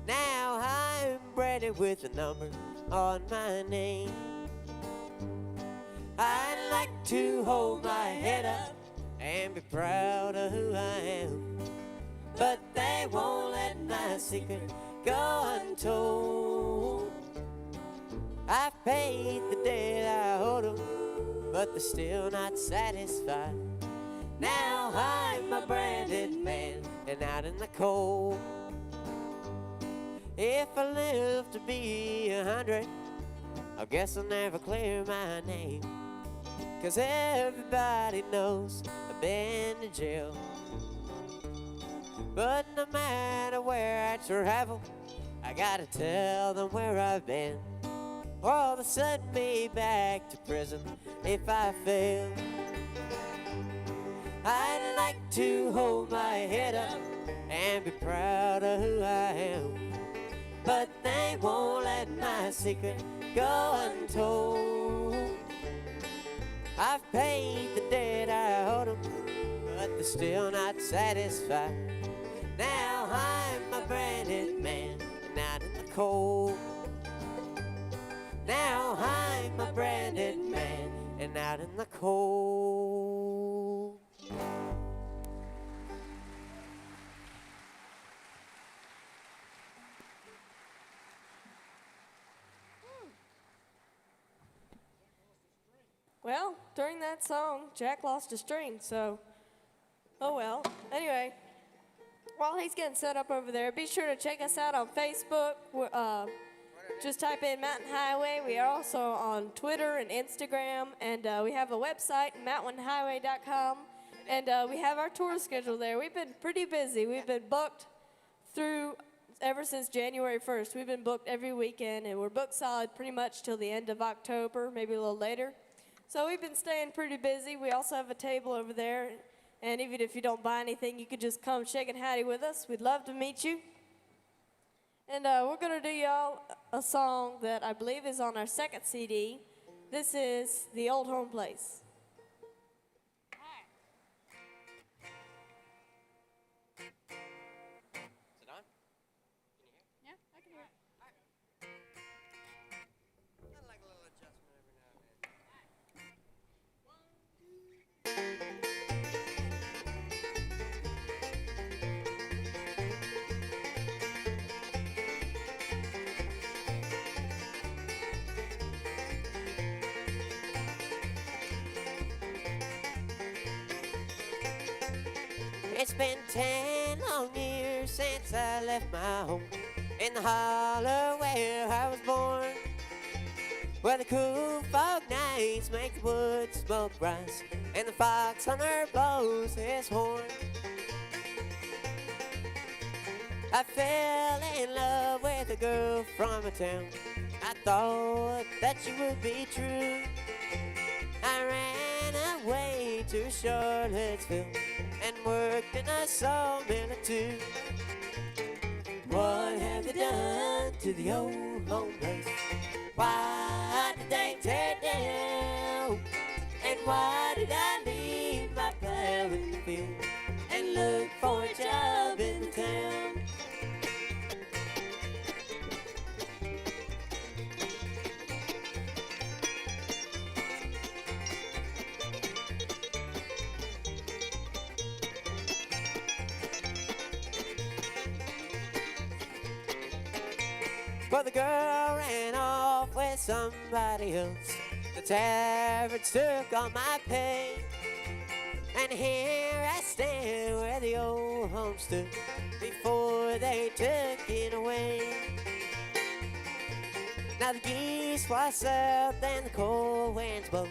Now I'm branded with a number on my name. I'd like to hold my head up and be proud of who I am, but they won't let my secret go untold. I've paid the debt I owed them, but they're still not satisfied. Now I'm a branded man and out in the cold. If I live to be 100, I guess I'll never clear my name, 'cause everybody knows I've been to jail. But no matter where I travel, I gotta tell them where I've been, or they'll send me back to prison if I fail. I'd like to hold my head up and be proud of who I am, but they won't let my secret go untold. I've paid the debt I owed them, but they're still not satisfied. Now I'm a branded man and out in the cold. Now I'm a branded man and out in the cold. Well, during that song, Jack lost a string, so oh well. Anyway, while he's getting set up over there, be sure to check us out on Facebook. Just type in Mountain Highway. We are also on Twitter and Instagram, and we have a website, mountainhighway.com, and we have our tour schedule there. We've been pretty busy. We've been booked through ever since January 1st. We've been booked every weekend, and we're booked solid pretty much till the end of October, maybe a little later. So we've been staying pretty busy. We also have a table over there, and even if you don't buy anything, you could just come shake and howdy with us. We'd love to meet you. And we're going to do y'all a song that I believe is on our second CD. This is The Old Home Place. It's been 10 long years since I left my home in the holler where I was born, where the cool fog nights make the wood smoke rise and the fox hunter blows his horn. I fell in love with a girl from a town. I thought that she would be true. I ran away to Charlottesville and worked in a sawmill or two. What have they done to the old home place? Why did they tear it down? And why did I leave my plow in the field and look for a job in the town? Well, the girl ran off with somebody else. The taverns took all my pay. And here I stand where the old home stood before they took it away. Now the geese fly south and the cold winds blow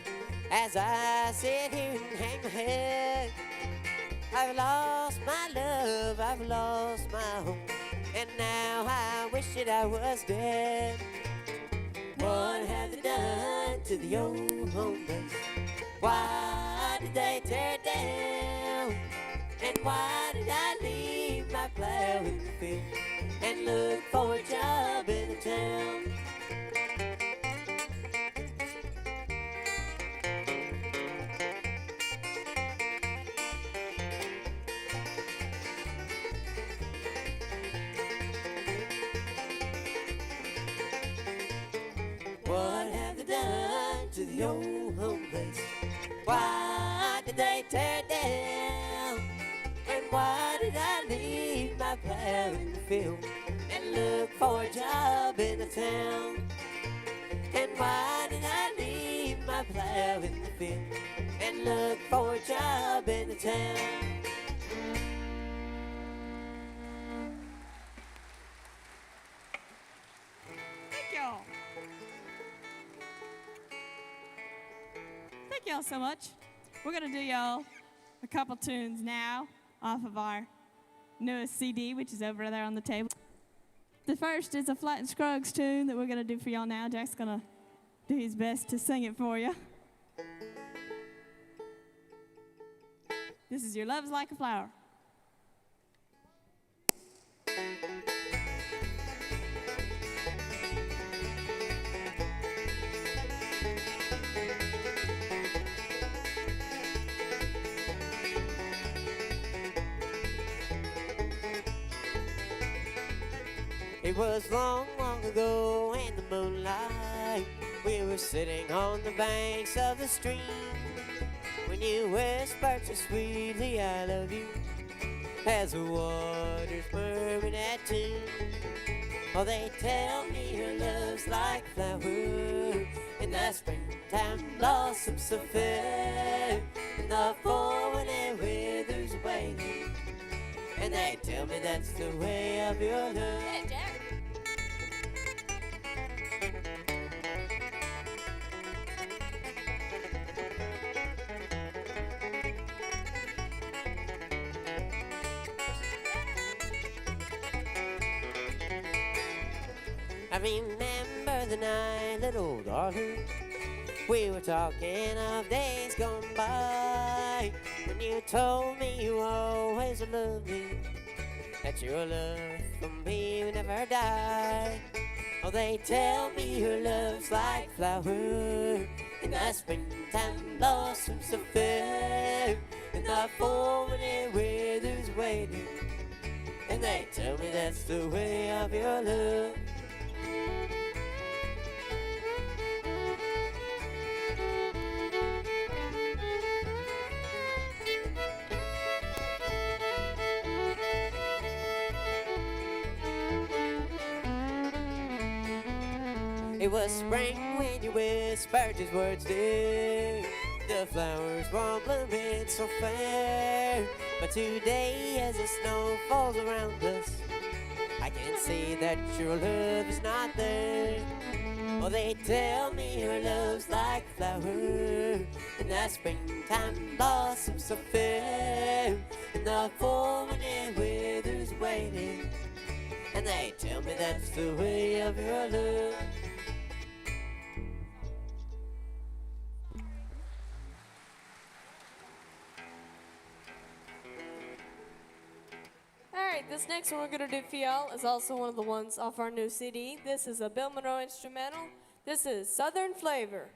as I sit here and hang my head. I've lost my love, I've lost my home, and now I wish that I was dead. What have they done to the old home place? Why did they tear it down? And why did I leave my plow in the field and look for a job in the town? What have they done to the old home place? Why did they tear it down? And why did I leave my plow in the field and look for a job in the town? And why did I leave my plow in the field and look for a job in the town? Thank y'all. Thank y'all so much. We're going to do y'all a couple tunes now off of our newest CD, which is over there on the table. The first is a Flat and Scruggs tune that we're going to do for y'all now. Jack's going to do his best to sing it for you. This is Your Love's Like a Flower. It was long, long ago in the moonlight. We were sitting on the banks of the stream when you whispered so sweetly, I love you, as the waters murmured that tune. Oh, they tell me your love's like a flower in the springtime blossoms so fair, in the fall when it withers away. And they tell me that's the way of your love. I remember the night, little darling, we were talking of days gone by, when you told me you always would love me, that your love for me would never die. Oh, they tell me your love's like flower in the springtime blossoms so fair, in the fall when it withers waiting, and they tell me that's the way of your love. It was spring when you whispered these words, dear. The flowers were blooming so fair. But today, as the snow falls around us, I can see that your love is not there. Oh, they tell me your love's like flower in the springtime blossoms so fair, in the fall when it withers waiting, and they tell me that's the way of your love. Alright, this next one we're going to do for y'all is also one of the ones off our new CD. This is a Bill Monroe instrumental. This is Southern Flavor.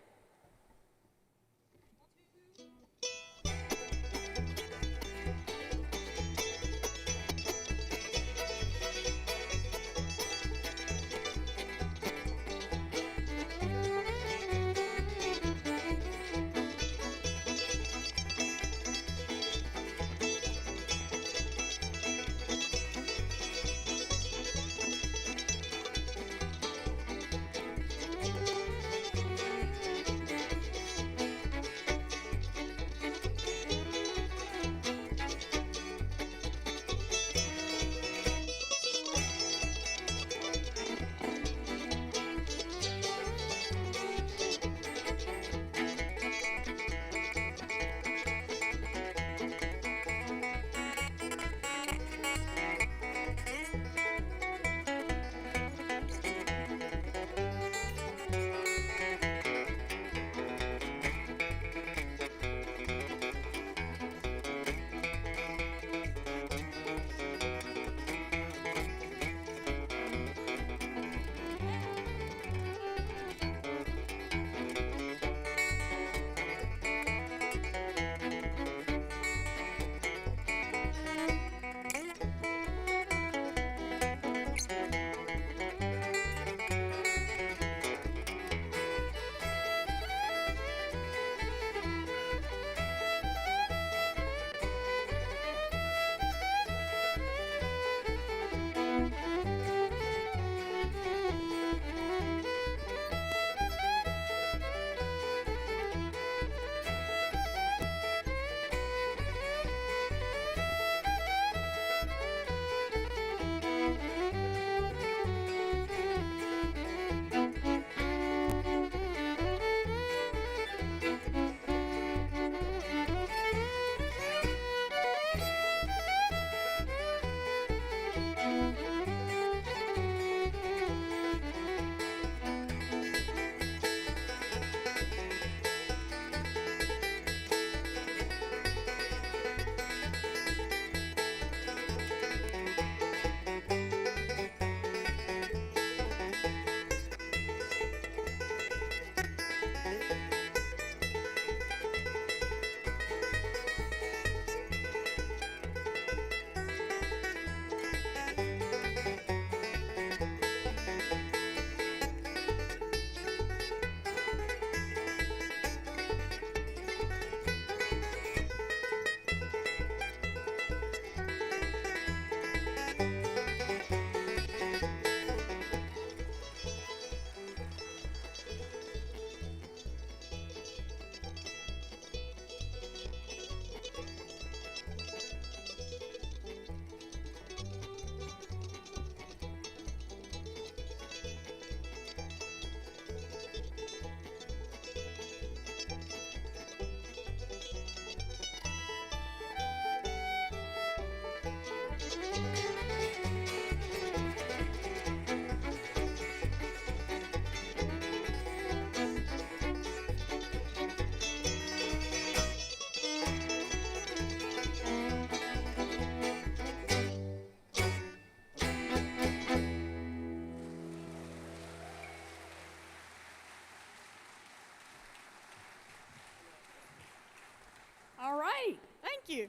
you.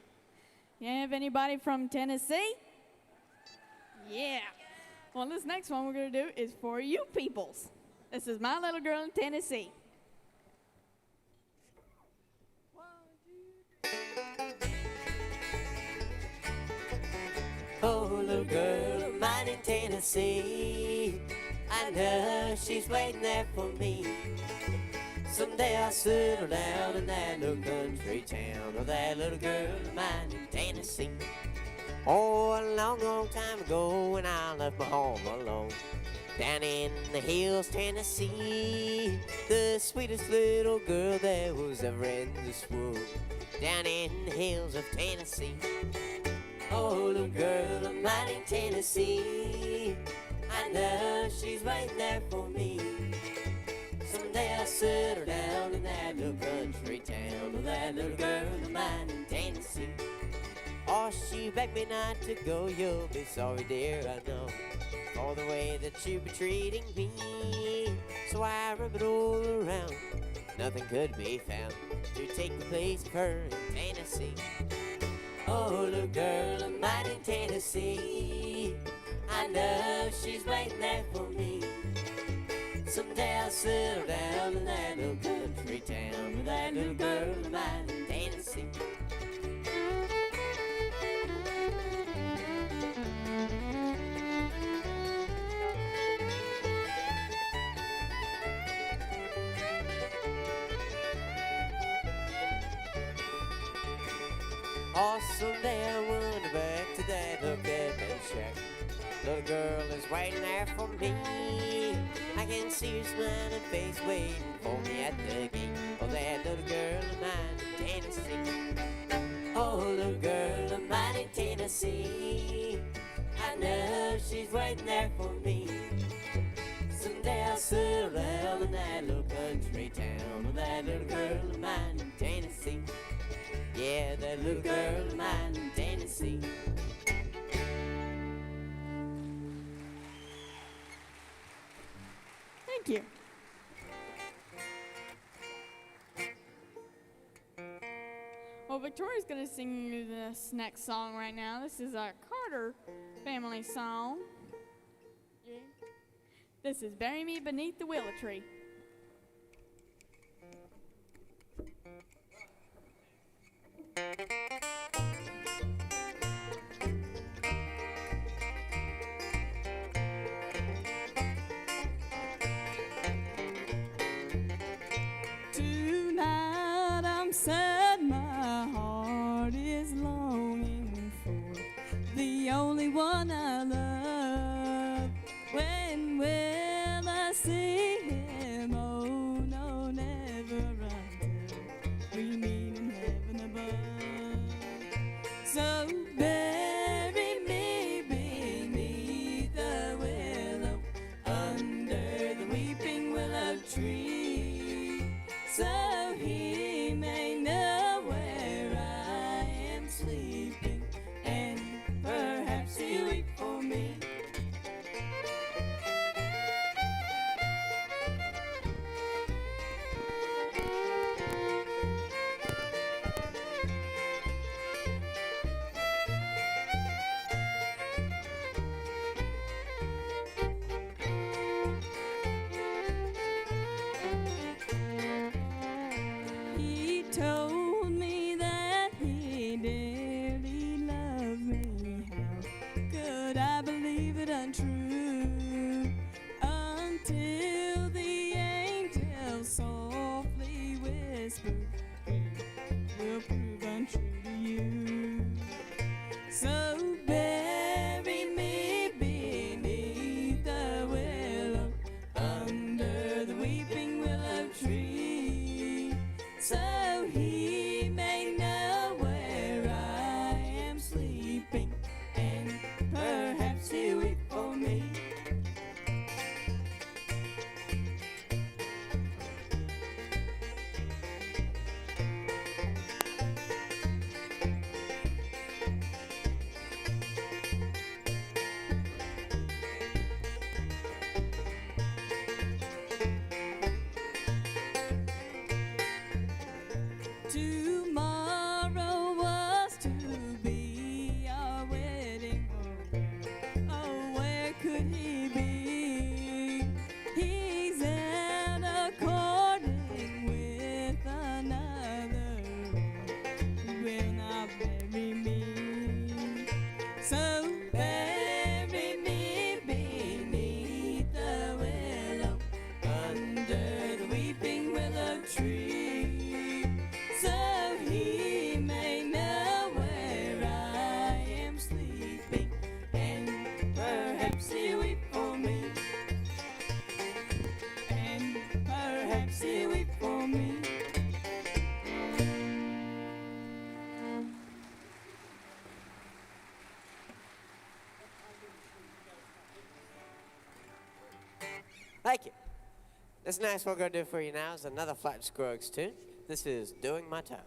You have anybody from Tennessee? Yeah. Well, this next one we're going to do is for you peoples. This is My Little Girl in Tennessee. Oh, little girl of mine in Tennessee, I know she's waiting there for me. Someday I'll settle down in that little country town of that little girl of mine in Tennessee. Oh, a long, long time ago when I left my home alone, down in the hills, Tennessee, the sweetest little girl there was ever in this world, down in the hills of Tennessee. Oh, little girl of mine in Tennessee, I know she's waiting there for me. Someday I'll settle down in that little country town of that little girl of mine in Tennessee. Oh, she begged me not to go, you'll be sorry, dear, I know, for the way that you be treating me. So I rub it all around, nothing could be found to take the place of her in Tennessee. Oh, little girl of mine in Tennessee, I know she's waiting there for me. Someday I'll settle down in that little country town with that little girl of mine in Tennessee. Oh, someday I wander back to that little cabin shack. Little girl is waiting there for me. I can see her smiling face waiting for me at the gate. Oh, that little girl of mine in Tennessee. Oh, little girl of mine in Tennessee, I know she's waiting there for me. Someday I'll settle down in that little country town with that little girl of mine in Tennessee. Yeah, that little girl of mine in Tennessee. Thank you. Well, Victoria's going to sing you this next song right now. This is a Carter family song. Yeah. This is Bury Me Beneath the Willow Tree. Tonight I'm sad, my heart is longing for the only one I love. When will I see him? Oh no, never until we meet in heaven above. So bury me beneath the willow, under the weeping willow tree, so he may know where I am sleeping, and perhaps he'll weep for me. He told me that he dearly loved me. How could I believe it untrue? Until the angel softly whispered, "It will prove untrue to you." So bury me beneath the willow, under the weeping willow tree, so he may know where I am sleeping, and perhaps he'll weep for me. Tomorrow was Thank you. This next one we're going to do for you now is another Flapping Scruggs tune. This is Doing My Time.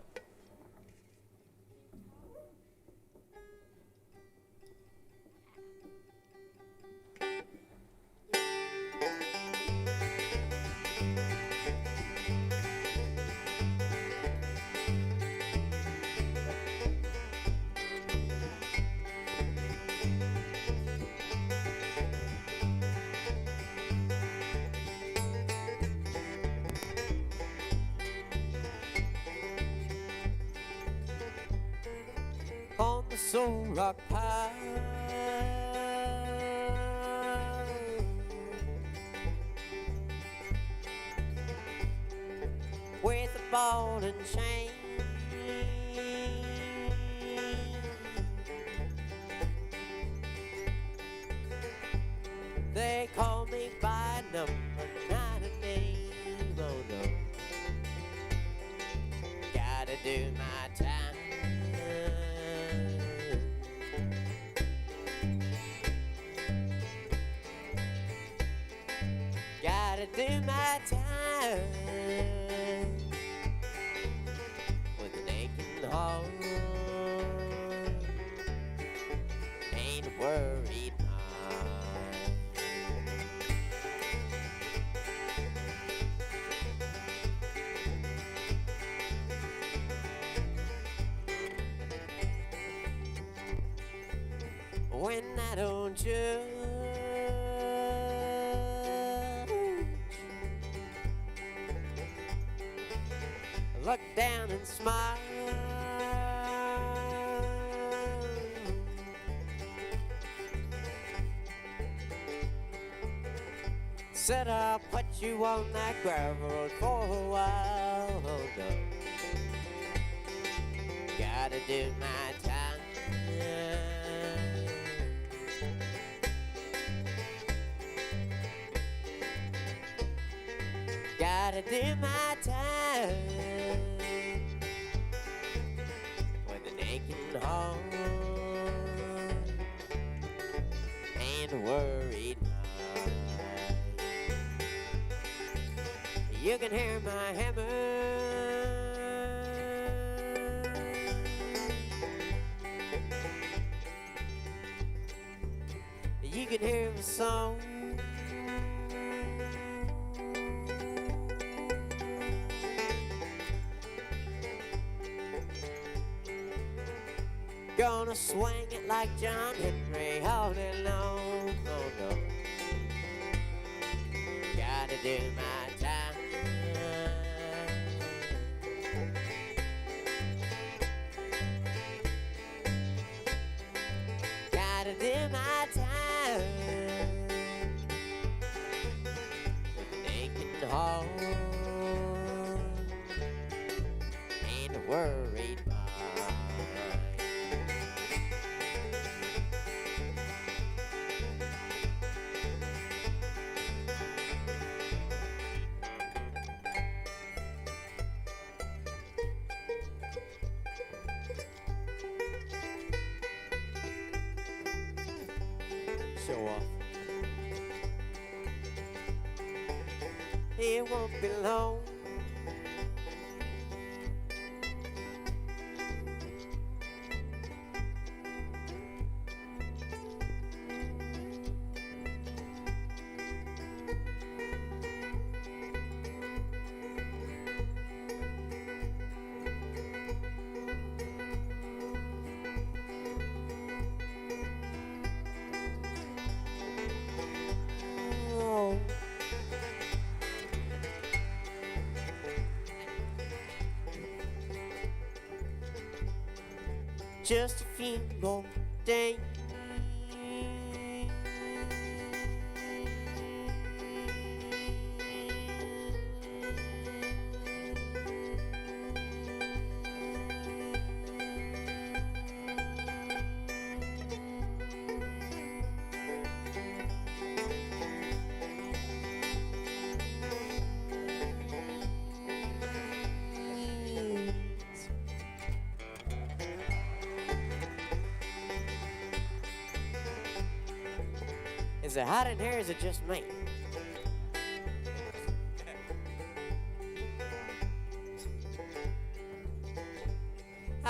On the Soul Rock Pine, with a ball and chain, they call me by number, not a name. Oh no, gotta do my time. Gotta do my time with an aching heart. Ain't a worried mind. When I don't judge, look down and smile. Said I'll put you on that gravel for a while. Oh no, gotta do my time. Gotta do my time with an aching heart and a worried mind. You can hear my hammer, you can hear my song. Gonna swing it like John Henry all day long. Oh no, gotta do my time. Gotta do my time with an aching heart and a worried mind. Show off. It won't be long. Oh. Just a few more days. Is it hot in here or is it just me?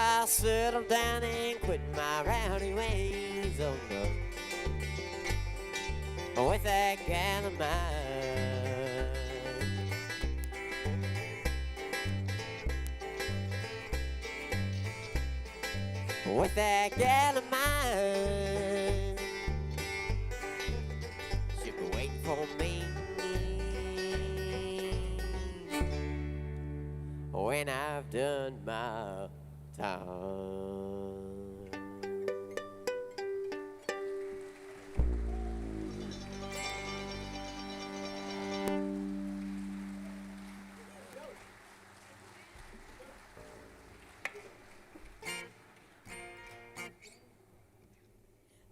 I'll settle down and quit my rowdy ways, oh no, with that gal of mine. With that gal of mine, she'll be waiting for me when I've done my time.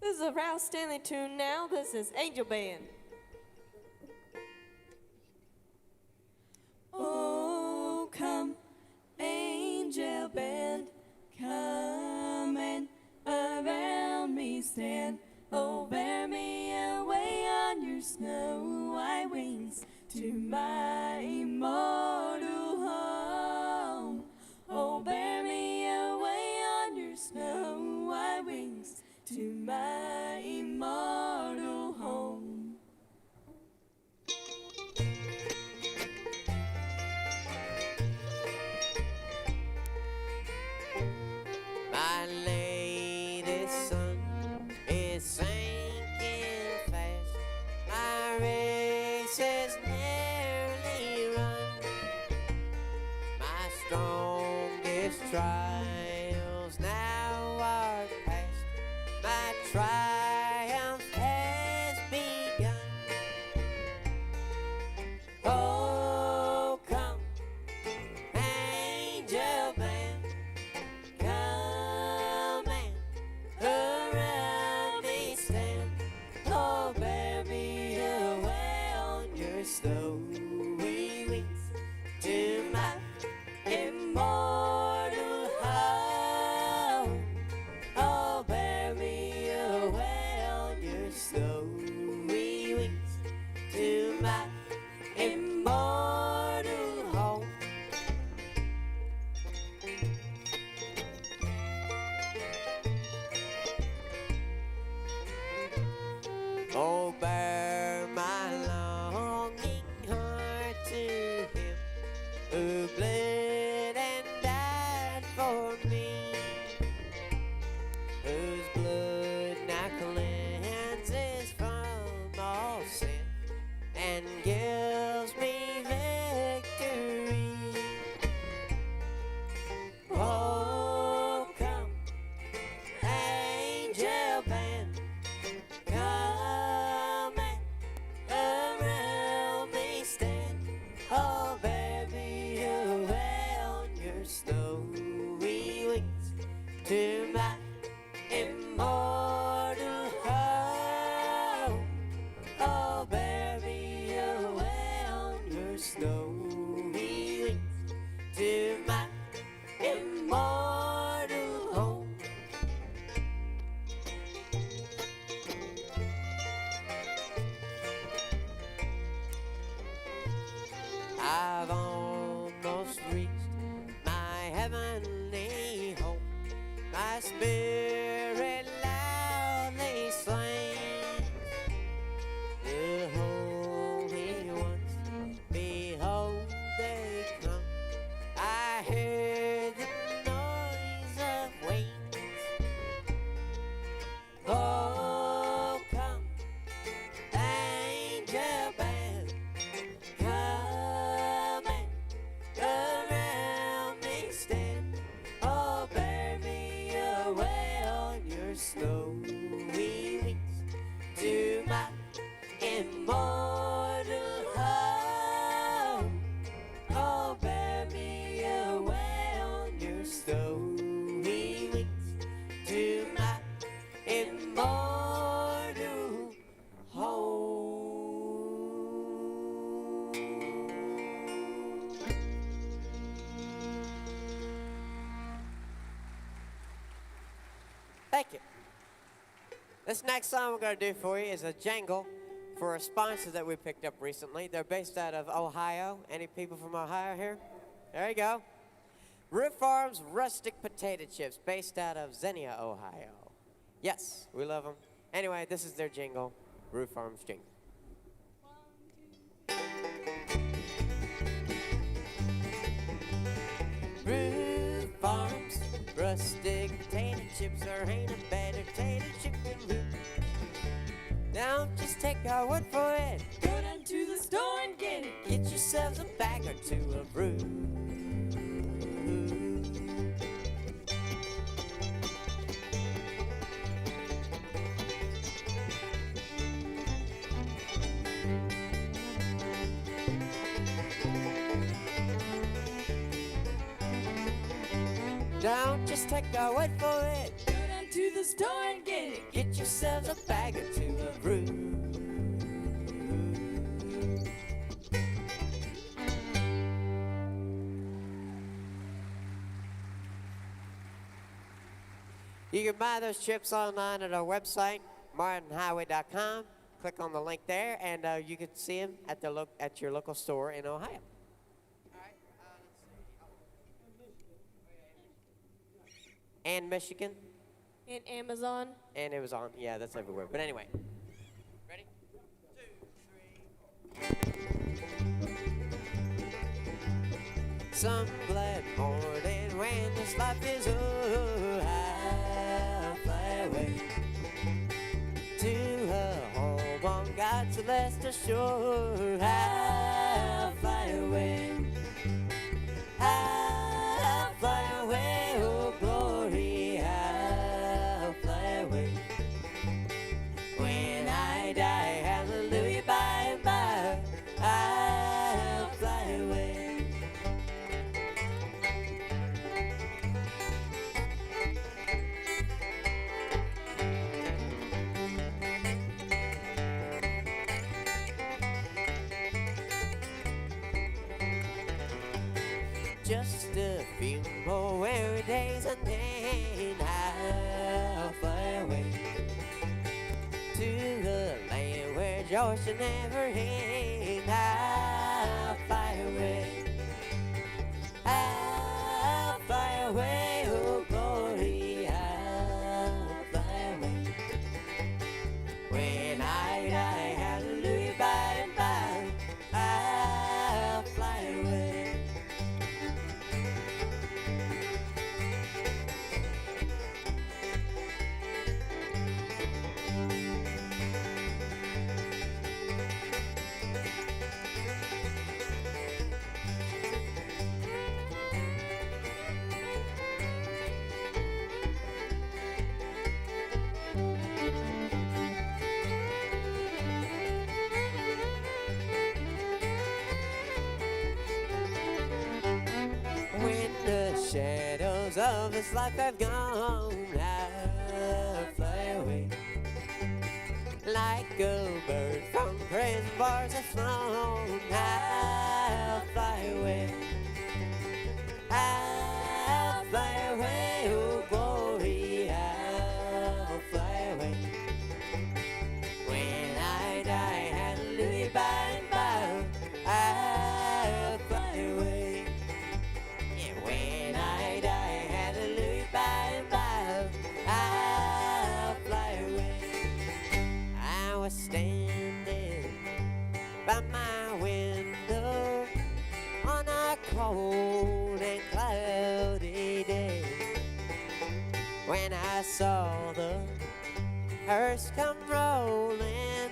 This is a Ralph Stanley tune now. This is Angel Band. Oh, come, angel band, come and around me stand. Oh, bear me away on your snow white wings to my immortal home. Oh, bear me away on your snow white wings to my immortal home. My lady sun is sinking fast. My race is nearly run. My strongest trials now are past. My triumph has begun. Oh, come, angel band, come and around me stand. Oh, bear me away on your snowy wings to my immortal home. Oh, bear me away on your snowy wings to my immortal home. Oh, bear my longing heart to him who bled and died for me, whose blood now cleanses from all sin and gives me victory. Oh, come, angel band, come and around me stand. Oh, bear me away on your snowy wings to my immortal home. Oh, bear me away on your snowy wings to my immortal home. I've almost reached my heavenly home. My spirit loudly sings. The holy ones, behold, they come. I hear the noise of wings. Oh, come, angel band, come and around me stand. Oh, bear me away on your snowy wings to my immortal home. Oh, bear me away on your snowy wings to my immortal home. Thank you. This next song we're going to do for you is a jingle for a sponsor that we picked up recently. They're based out of Ohio. Any people from Ohio here? There you go. Roof Farms Rustic Potato Chips, based out of Xenia, Ohio. Yes, we love them. Anyway, this is their jingle, Roof Farms jingle. Roof Farms Rustic Potato Chips are ain't a better tater chip than Roof. Don't just take our word for it. Go down to the store and get it. Get yourselves a bag or two of Roof. Don't just take our word for it. Go down to the store and get it. Get yourselves a bag or two of Roof. You can buy those chips online at our website, martinhighway.com. Click on the link there, and you can see them at your local store in Ohio. And Michigan. And Amazon. And Amazon. Yeah, that's everywhere. But anyway. Ready? 2, 3. Some glad morning when this life is over, I'll fly away to a home on God's celestial shore. I'll fly away. I'll fly away, oh glory, I'll fly away. When I die, hallelujah, by and by, I'll fly away. Just a few more weary days and then I'll fly away to the land where joy shall never end. I'll fly away. I'll fly away, oh glory, I'll fly away. When I die, hallelujah, by and by, I'll fly away. When the shadows of this life have gone, I'll fly away. Like a bird from prison bars have flown, I'll fly away. I'll fly away, oh glory, I'll fly away. When I die, hallelujah, by and by, I'll fly away. Yeah, when I die, hallelujah, by and by, I'll fly away. I was standing by my window on a cold and cloudy day when I saw the hearse come rolling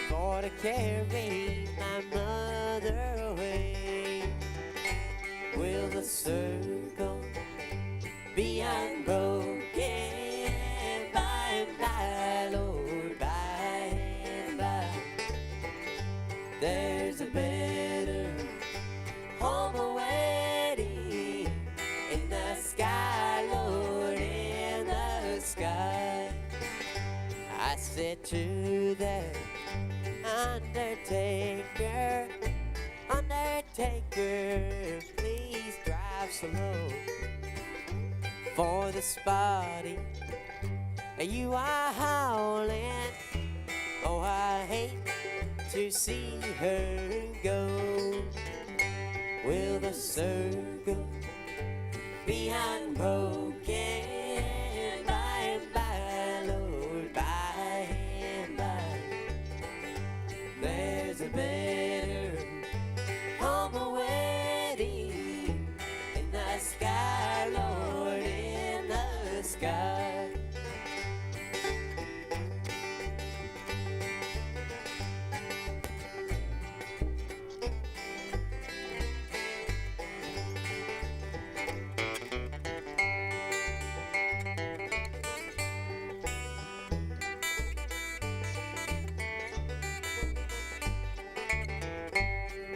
for to carry my mother away. Will the circle be unbroken by and by, Lord, by and by? There's a better home awaiting in the sky, Lord, in the sky. I said to that undertaker, undertaker, please drive slow, for this body you are hauling. Oh, I hate to see her go. Will the circle be unbroken. By and by, Lord, by and by, there's a better home awaiting in the sky, Lord, in the sky.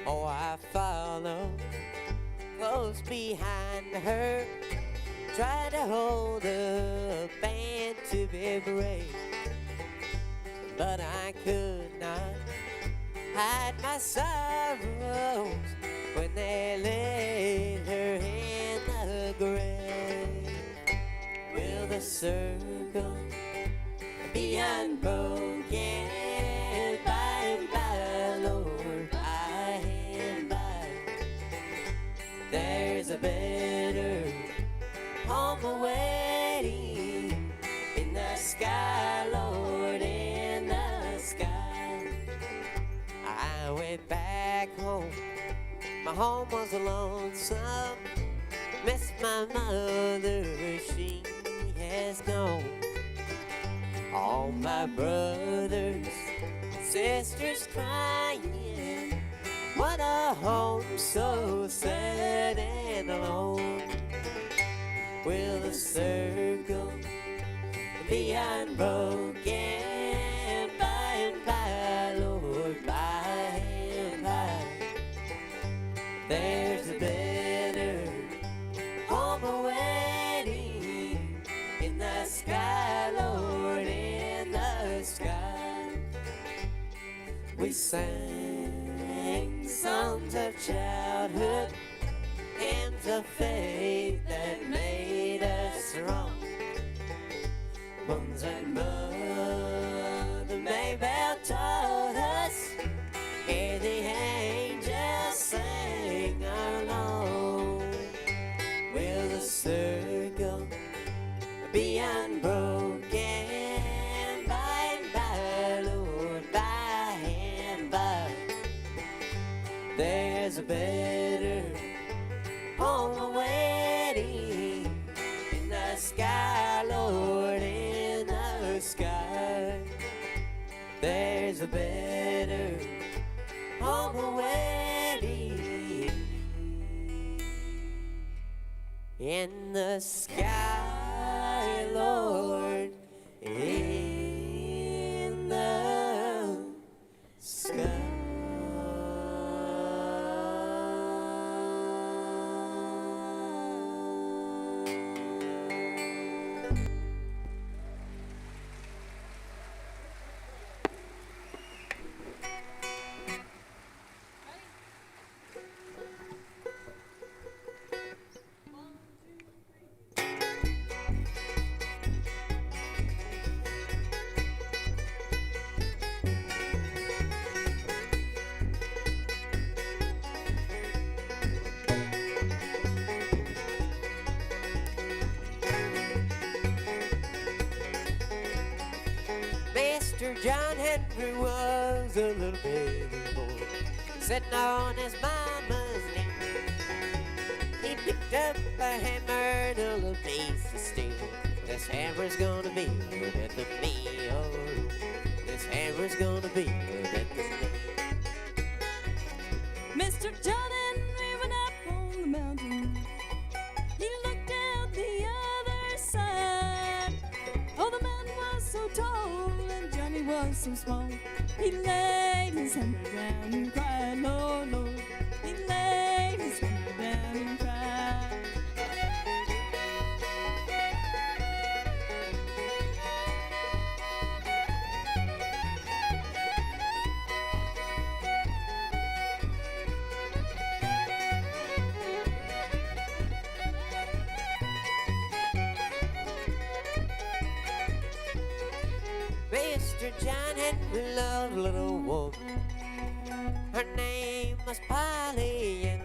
Oh, I follow close behind her, try to hold up and to be brave, but I could not hide my sorrows when they laid her in the grave. Will the circle be unbroken? By and by, Lord, by and by, there's a better home awaiting in the sky, Lord, in the sky. I went back home, my home was lonesome, missed my mother, she has gone. All my brothers, sisters crying, what a home so sad and alone. Will the circle be unbroken? By and by, Lord, by and by, there's a better home awaiting in the sky, Lord, in the sky. We sang songs of childhood, hymns of faith that made us strong. Moms and Mother Maybell taught us, hear the angels sing along. Will the circle be unbroken? By and by, Lord, by and by, there's a better home awaiting in the sky, Lord, in the sky. There's a better home awaiting in the sky, Lord, in the sky. Mr. John Henry was a little baby boy sitting on his mama's knee. He picked up a hammer and a little piece of steel. This hammer's gonna be good at the me, oh, this hammer's gonna be good at the me. Mr. John Henry went up on the mountain. He looked out the other side. Oh, the mountain was so tall and Johnny was so small. He laid his hammer down and cried, Lord, Lord. He laid his hammer down and cried. Mr. John Henry loved a little woman. Her name was Polly, and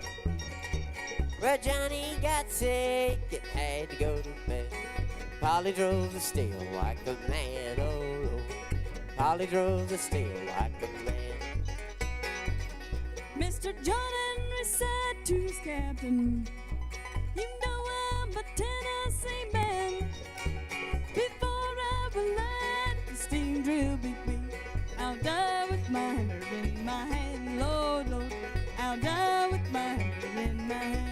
Well, Johnny got sick and had to go to bed. Polly drove the steel like a man, oh Lord. Polly drove the steel like a man. Mr. John Henry said to his captain, "You know I'm a Tennessee man. Before I will let the steam drill beat me, I'll die with my hammer in my hand, Lord, Lord. I'll die with my hammer in my hand."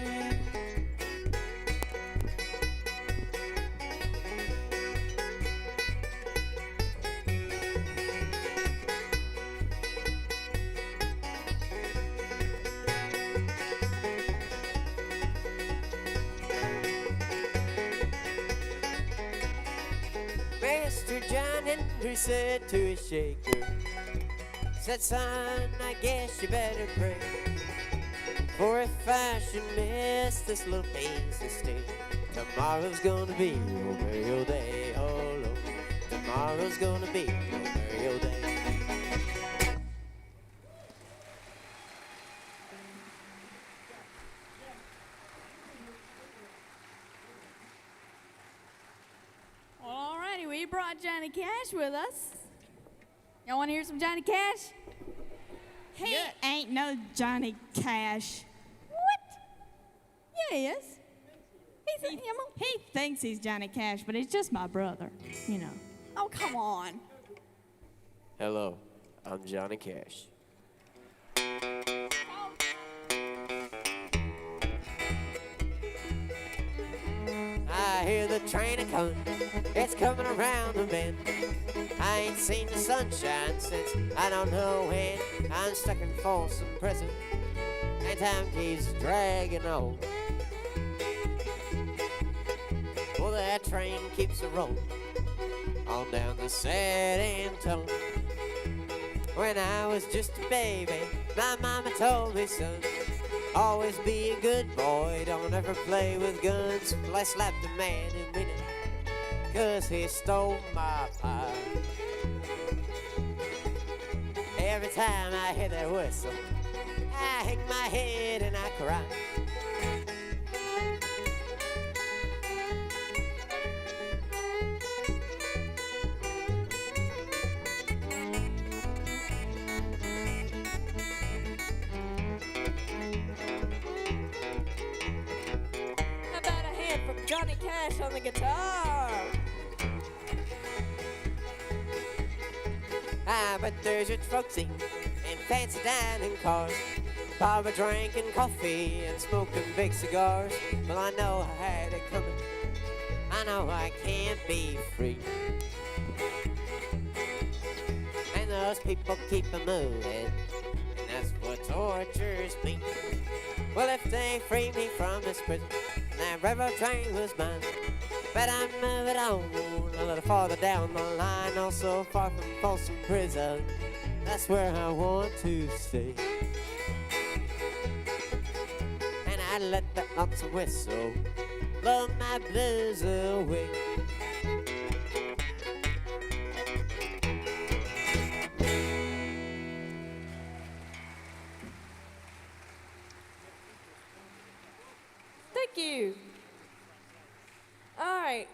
Mr. John Henry said to his shaker, said, "Son, I guess you better pray. For if I should miss this little piece of steak, tomorrow's gonna be your burial day, oh Lord. Tomorrow's gonna be your burial day." Well, all righty, we brought Johnny Cash with us. Y'all want to hear some Johnny Cash? He ain't no Johnny Cash. What? Yeah, he is. He thinks he's Johnny Cash, but he's just my brother, you know. Oh, come on. Hello, I'm Johnny Cash. I hear the train a-comin', it's coming around the bend. I ain't seen the sunshine since I don't know when. I'm stuck in Folsom Prison, and time keeps dragging on. Well, that train keeps a-rollin' on down the San Antonio. When I was just a baby, my mama told me, son, always be a good boy, don't ever play with guns. I slapped a man in minute, 'cause he stole my pie. Every time I hear that whistle, I hang my head and I cry. How about a hand from Johnny Cash on the guitar? But there's rich folks in fancy dining cars, Barbara drinking coffee and smoking big cigars. Well, I know I had it coming, I know I can't be free. And those people keep a moving, and that's what tortures me. Well, if they free me from this prison, that railroad train was mine. But I'm moving on a little farther down the line, not so far from Folsom Prison. That's where I want to stay. And I let that lonesome whistle blow my blues away. Thank you. All right,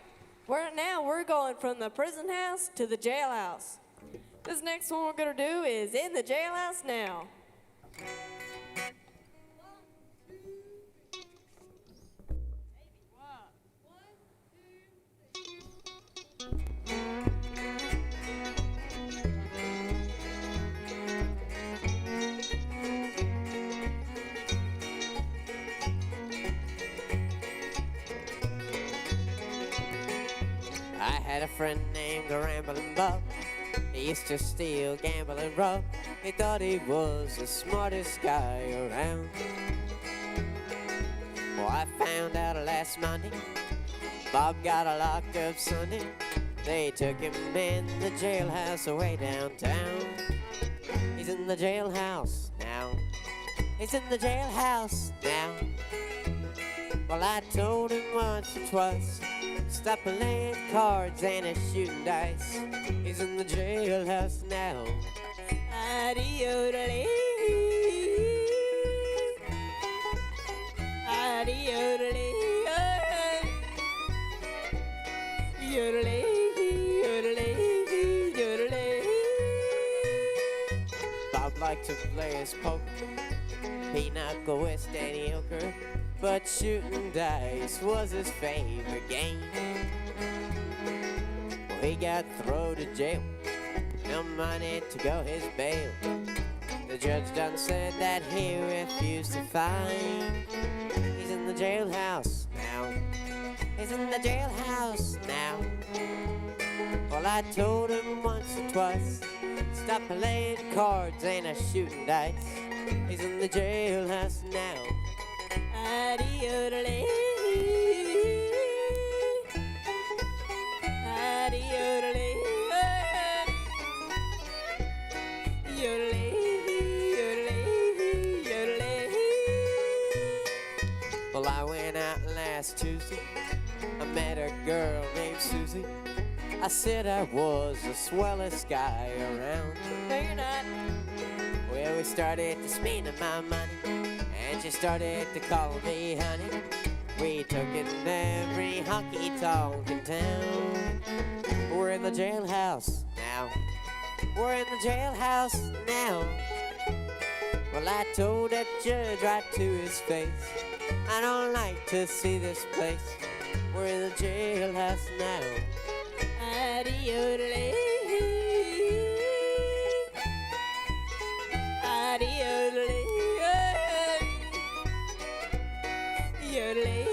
we're going from the prison house to the jailhouse. This next one we're gonna do is in the jailhouse now. I had a friend named Rambling Bob. He used to steal, gamble, and rob. He thought he was the smartest guy around. Well, I found out last Monday, Bob got locked up Sunday. They took him in the jailhouse away downtown. He's in the jailhouse now. He's in the jailhouse now. Well, I told him once or twice, stop playing cards and shooting dice. He's in the jailhouse now. Adios. liked to play his poker, pinochle, whist, and euchre, but shooting dice was his favorite game. Well, he got thrown to jail, no money to go his bail. The judge done said that he refused to find. He's in the jailhouse now. He's in the jailhouse now. Well, I told him once or twice, stop playing cards and shooting dice. He's in the jailhouse now. Addy-yodelee. Addy-yodelee. Yodelee, yodelee, yodelee. Well, I went out last Tuesday. I met a girl named Susie. I said I was the swellest guy around. No, you're not. Well, we started to spend my money, and she started to call me honey. We took it in every honky-tonk in town. We're in the jailhouse now. We're in the jailhouse now. Well, I told that judge right to his face, I don't like to see this place. We're in the jailhouse now. Addy-yodelee. Addy-yodelee. Yodelee,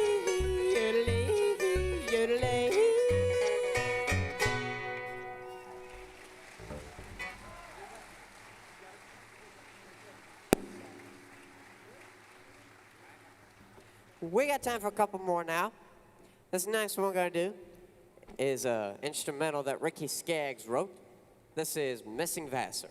yodelee, yodelee. We got time for a couple more now. This next one we're gonna do is an instrumental that Ricky Skaggs wrote. This is Missing Vassar.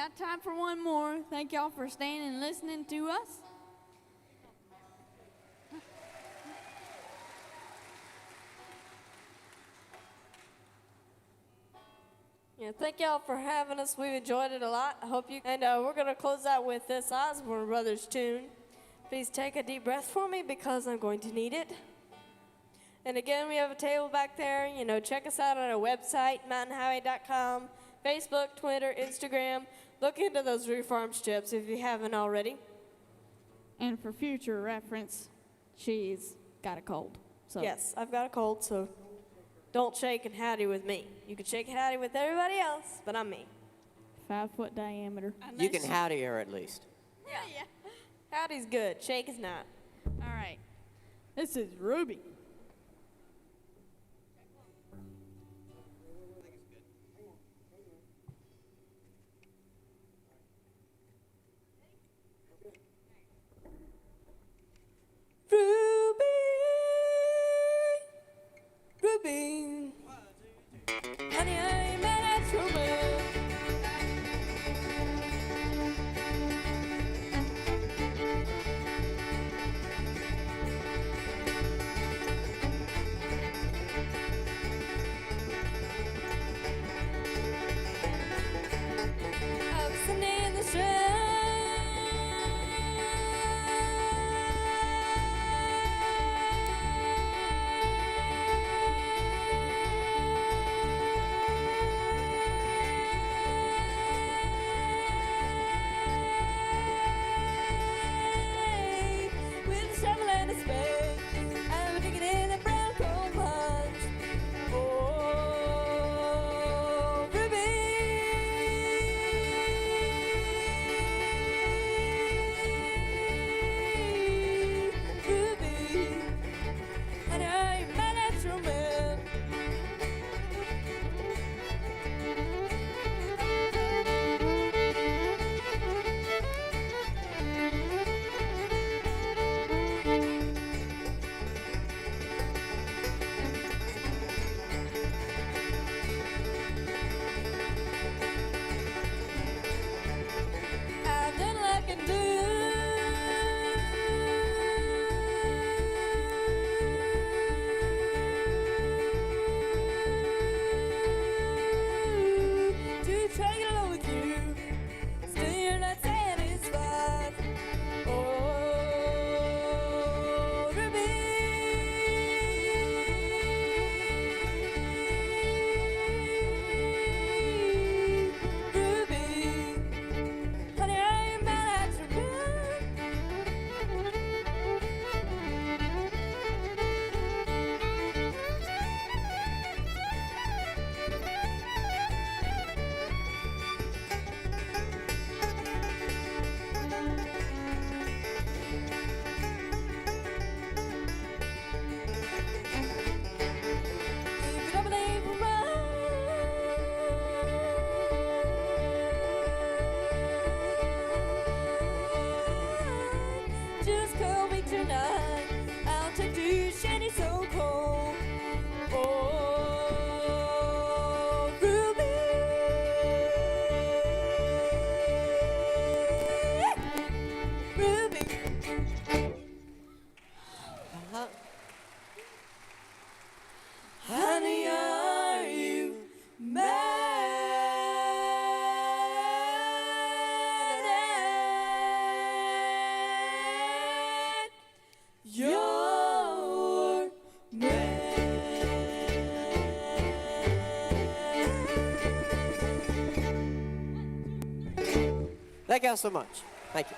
got time for one more. Thank y'all for staying and listening to us. Yeah, thank y'all for having us. We've enjoyed it a lot. I hope you. And we're gonna close out with this Osborne Brothers tune. Please take a deep breath for me because I'm going to need it. And again, we have a table back there. You know, check us out on our website, mountainhighway.com, Facebook, Twitter, Instagram. Look into those reform strips if you haven't already. And for future reference, she's got a cold. So Yes, I've got a cold, so don't shake and howdy with me. You can shake and howdy with everybody else, but I'm me. 5 foot diameter. You can howdy her at least. Yeah. Howdy's good. Shake is not. All right. This is Ruby. Ruby, honey, I'm an natural man. I'm sitting in the strand. With a shovel and a spade, I'm digging in the brown coal mines. Oh, Ruby, Ruby, and I'm a natural man. I've done all I can do to try to get along with you. Still, you're not satisfied. Oh, Ruby, Ruby, honey, I'm mad at your man. If you don't believe me, just call me tonight. I'll take to shanty so cold. Oh, Ruby, Ruby. Honey, are you mad at your man? Thank y'all so much. Thank you.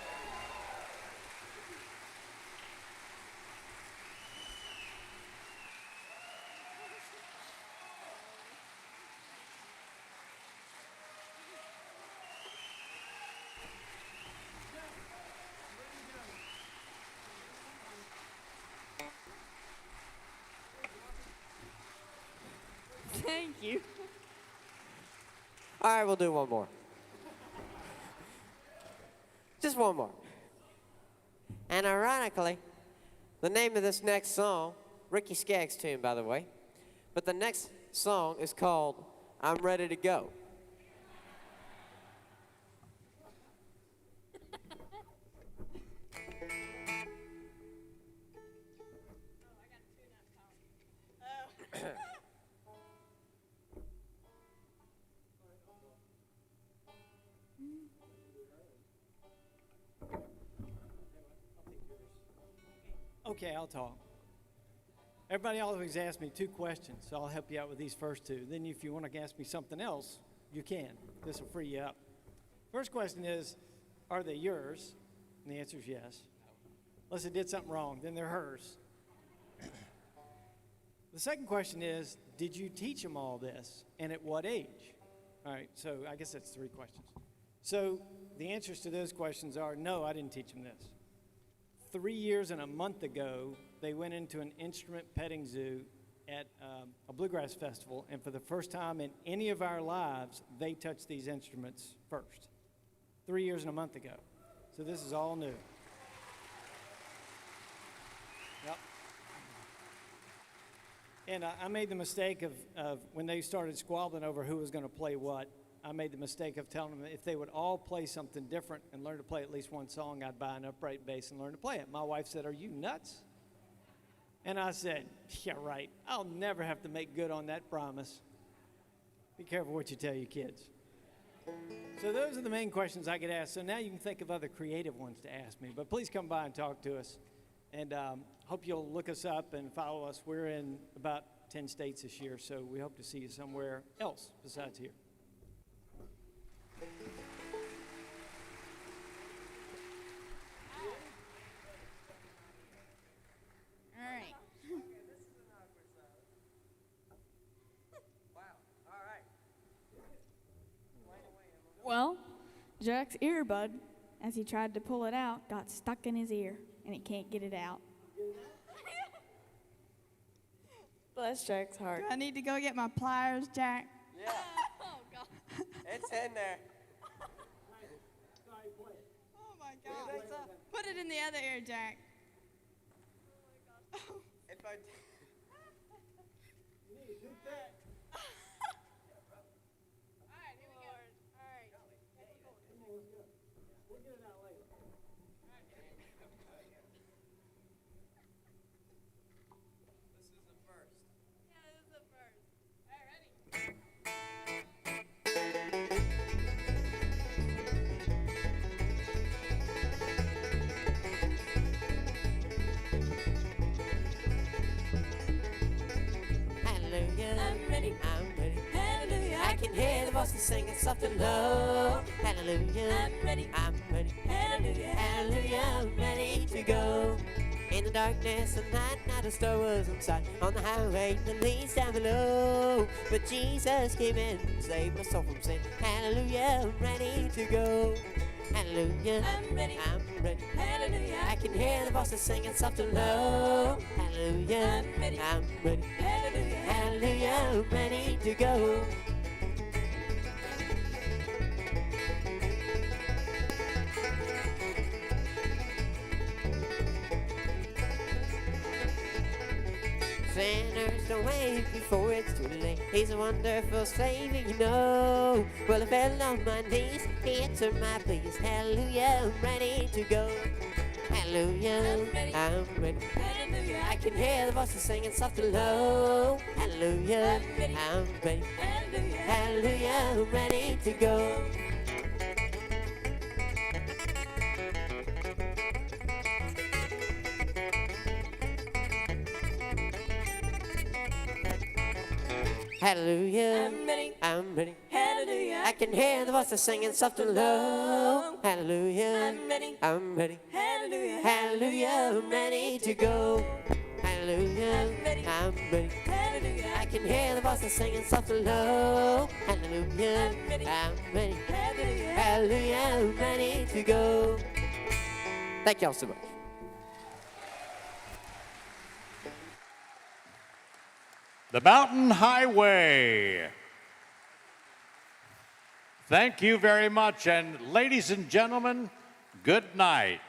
Thank you. All right, we'll do one more. Just one more. And ironically, the name of this next song, Ricky Skaggs' tune, by the way, but the next song is called I'm Ready to Go. Okay, I'll talk. Everybody always asks me 2 questions, so I'll help you out with these first 2. Then if you want to ask me something else, you can. This will free you up. First question is, are they yours? And the answer is yes. Unless they did something wrong, then they're hers. The second question is, did you teach them all this, and at what age? All right, so I guess that's 3 questions. So the answers to those questions are, no, I didn't teach them this. 3 years and a month ago, they went into an instrument petting zoo at a bluegrass festival, and for the first time in any of our lives, they touched these instruments first. 3 years and a month ago. So this is all new. Yep. And I made the mistake of when they started squabbling over who was going to play what, I made the mistake of telling them if they would all play something different and learn to play at least one song, I'd buy an upright bass and learn to play it. My wife said, "Are you nuts?" And I said, "Yeah, right. I'll never have to make good on that promise." Be careful what you tell your kids. So those are the main questions I get asked. So now you can think of other creative ones to ask me. But please come by and talk to us. And hope you'll look us up and follow us. We're in about 10 states this year, so we hope to see you somewhere else besides here. All right. Well, Jack's earbud, as he tried to pull it out, got stuck in his ear, and he can't get it out. Bless Jack's heart. Do I need to go get my pliers, Jack? Yeah. Oh, God. It's in there. Oh, my God. Put it in the other ear, Jack. If I singing soft and low. Hallelujah. I'm ready. Hallelujah. Hallelujah. I'm ready to go. In the darkness of night, not a star was in sight. On the highway that leads down below. But Jesus came in and saved my soul from sin. Hallelujah. I'm ready to go. Hallelujah. I'm ready. Hallelujah. I can hear the voices singing soft and low. Hallelujah. I'm ready. Hallelujah. Hallelujah. I'm ready to go. Sinners, don't wait before it's too late. He's a wonderful Savior, you know. Well, I fell on my knees, he answered my pleas. Hallelujah, I'm ready to go. Hallelujah, I'm ready. Hallelujah, I can hear the voices singing soft and low. Hallelujah, I'm ready. Hallelujah, I'm ready to go. Hallelujah, I'm ready. Hallelujah, I can hear the voices singing soft and low. Hallelujah, I'm ready. Hallelujah, hallelujah, I'm ready to go. Hallelujah, I'm ready. Hallelujah, I can hear the voices singing soft and low. Hallelujah, I'm ready. Hallelujah, I'm ready to go. Thank y'all so much. The Mountain Highway. Thank you very much, and ladies and gentlemen, good night.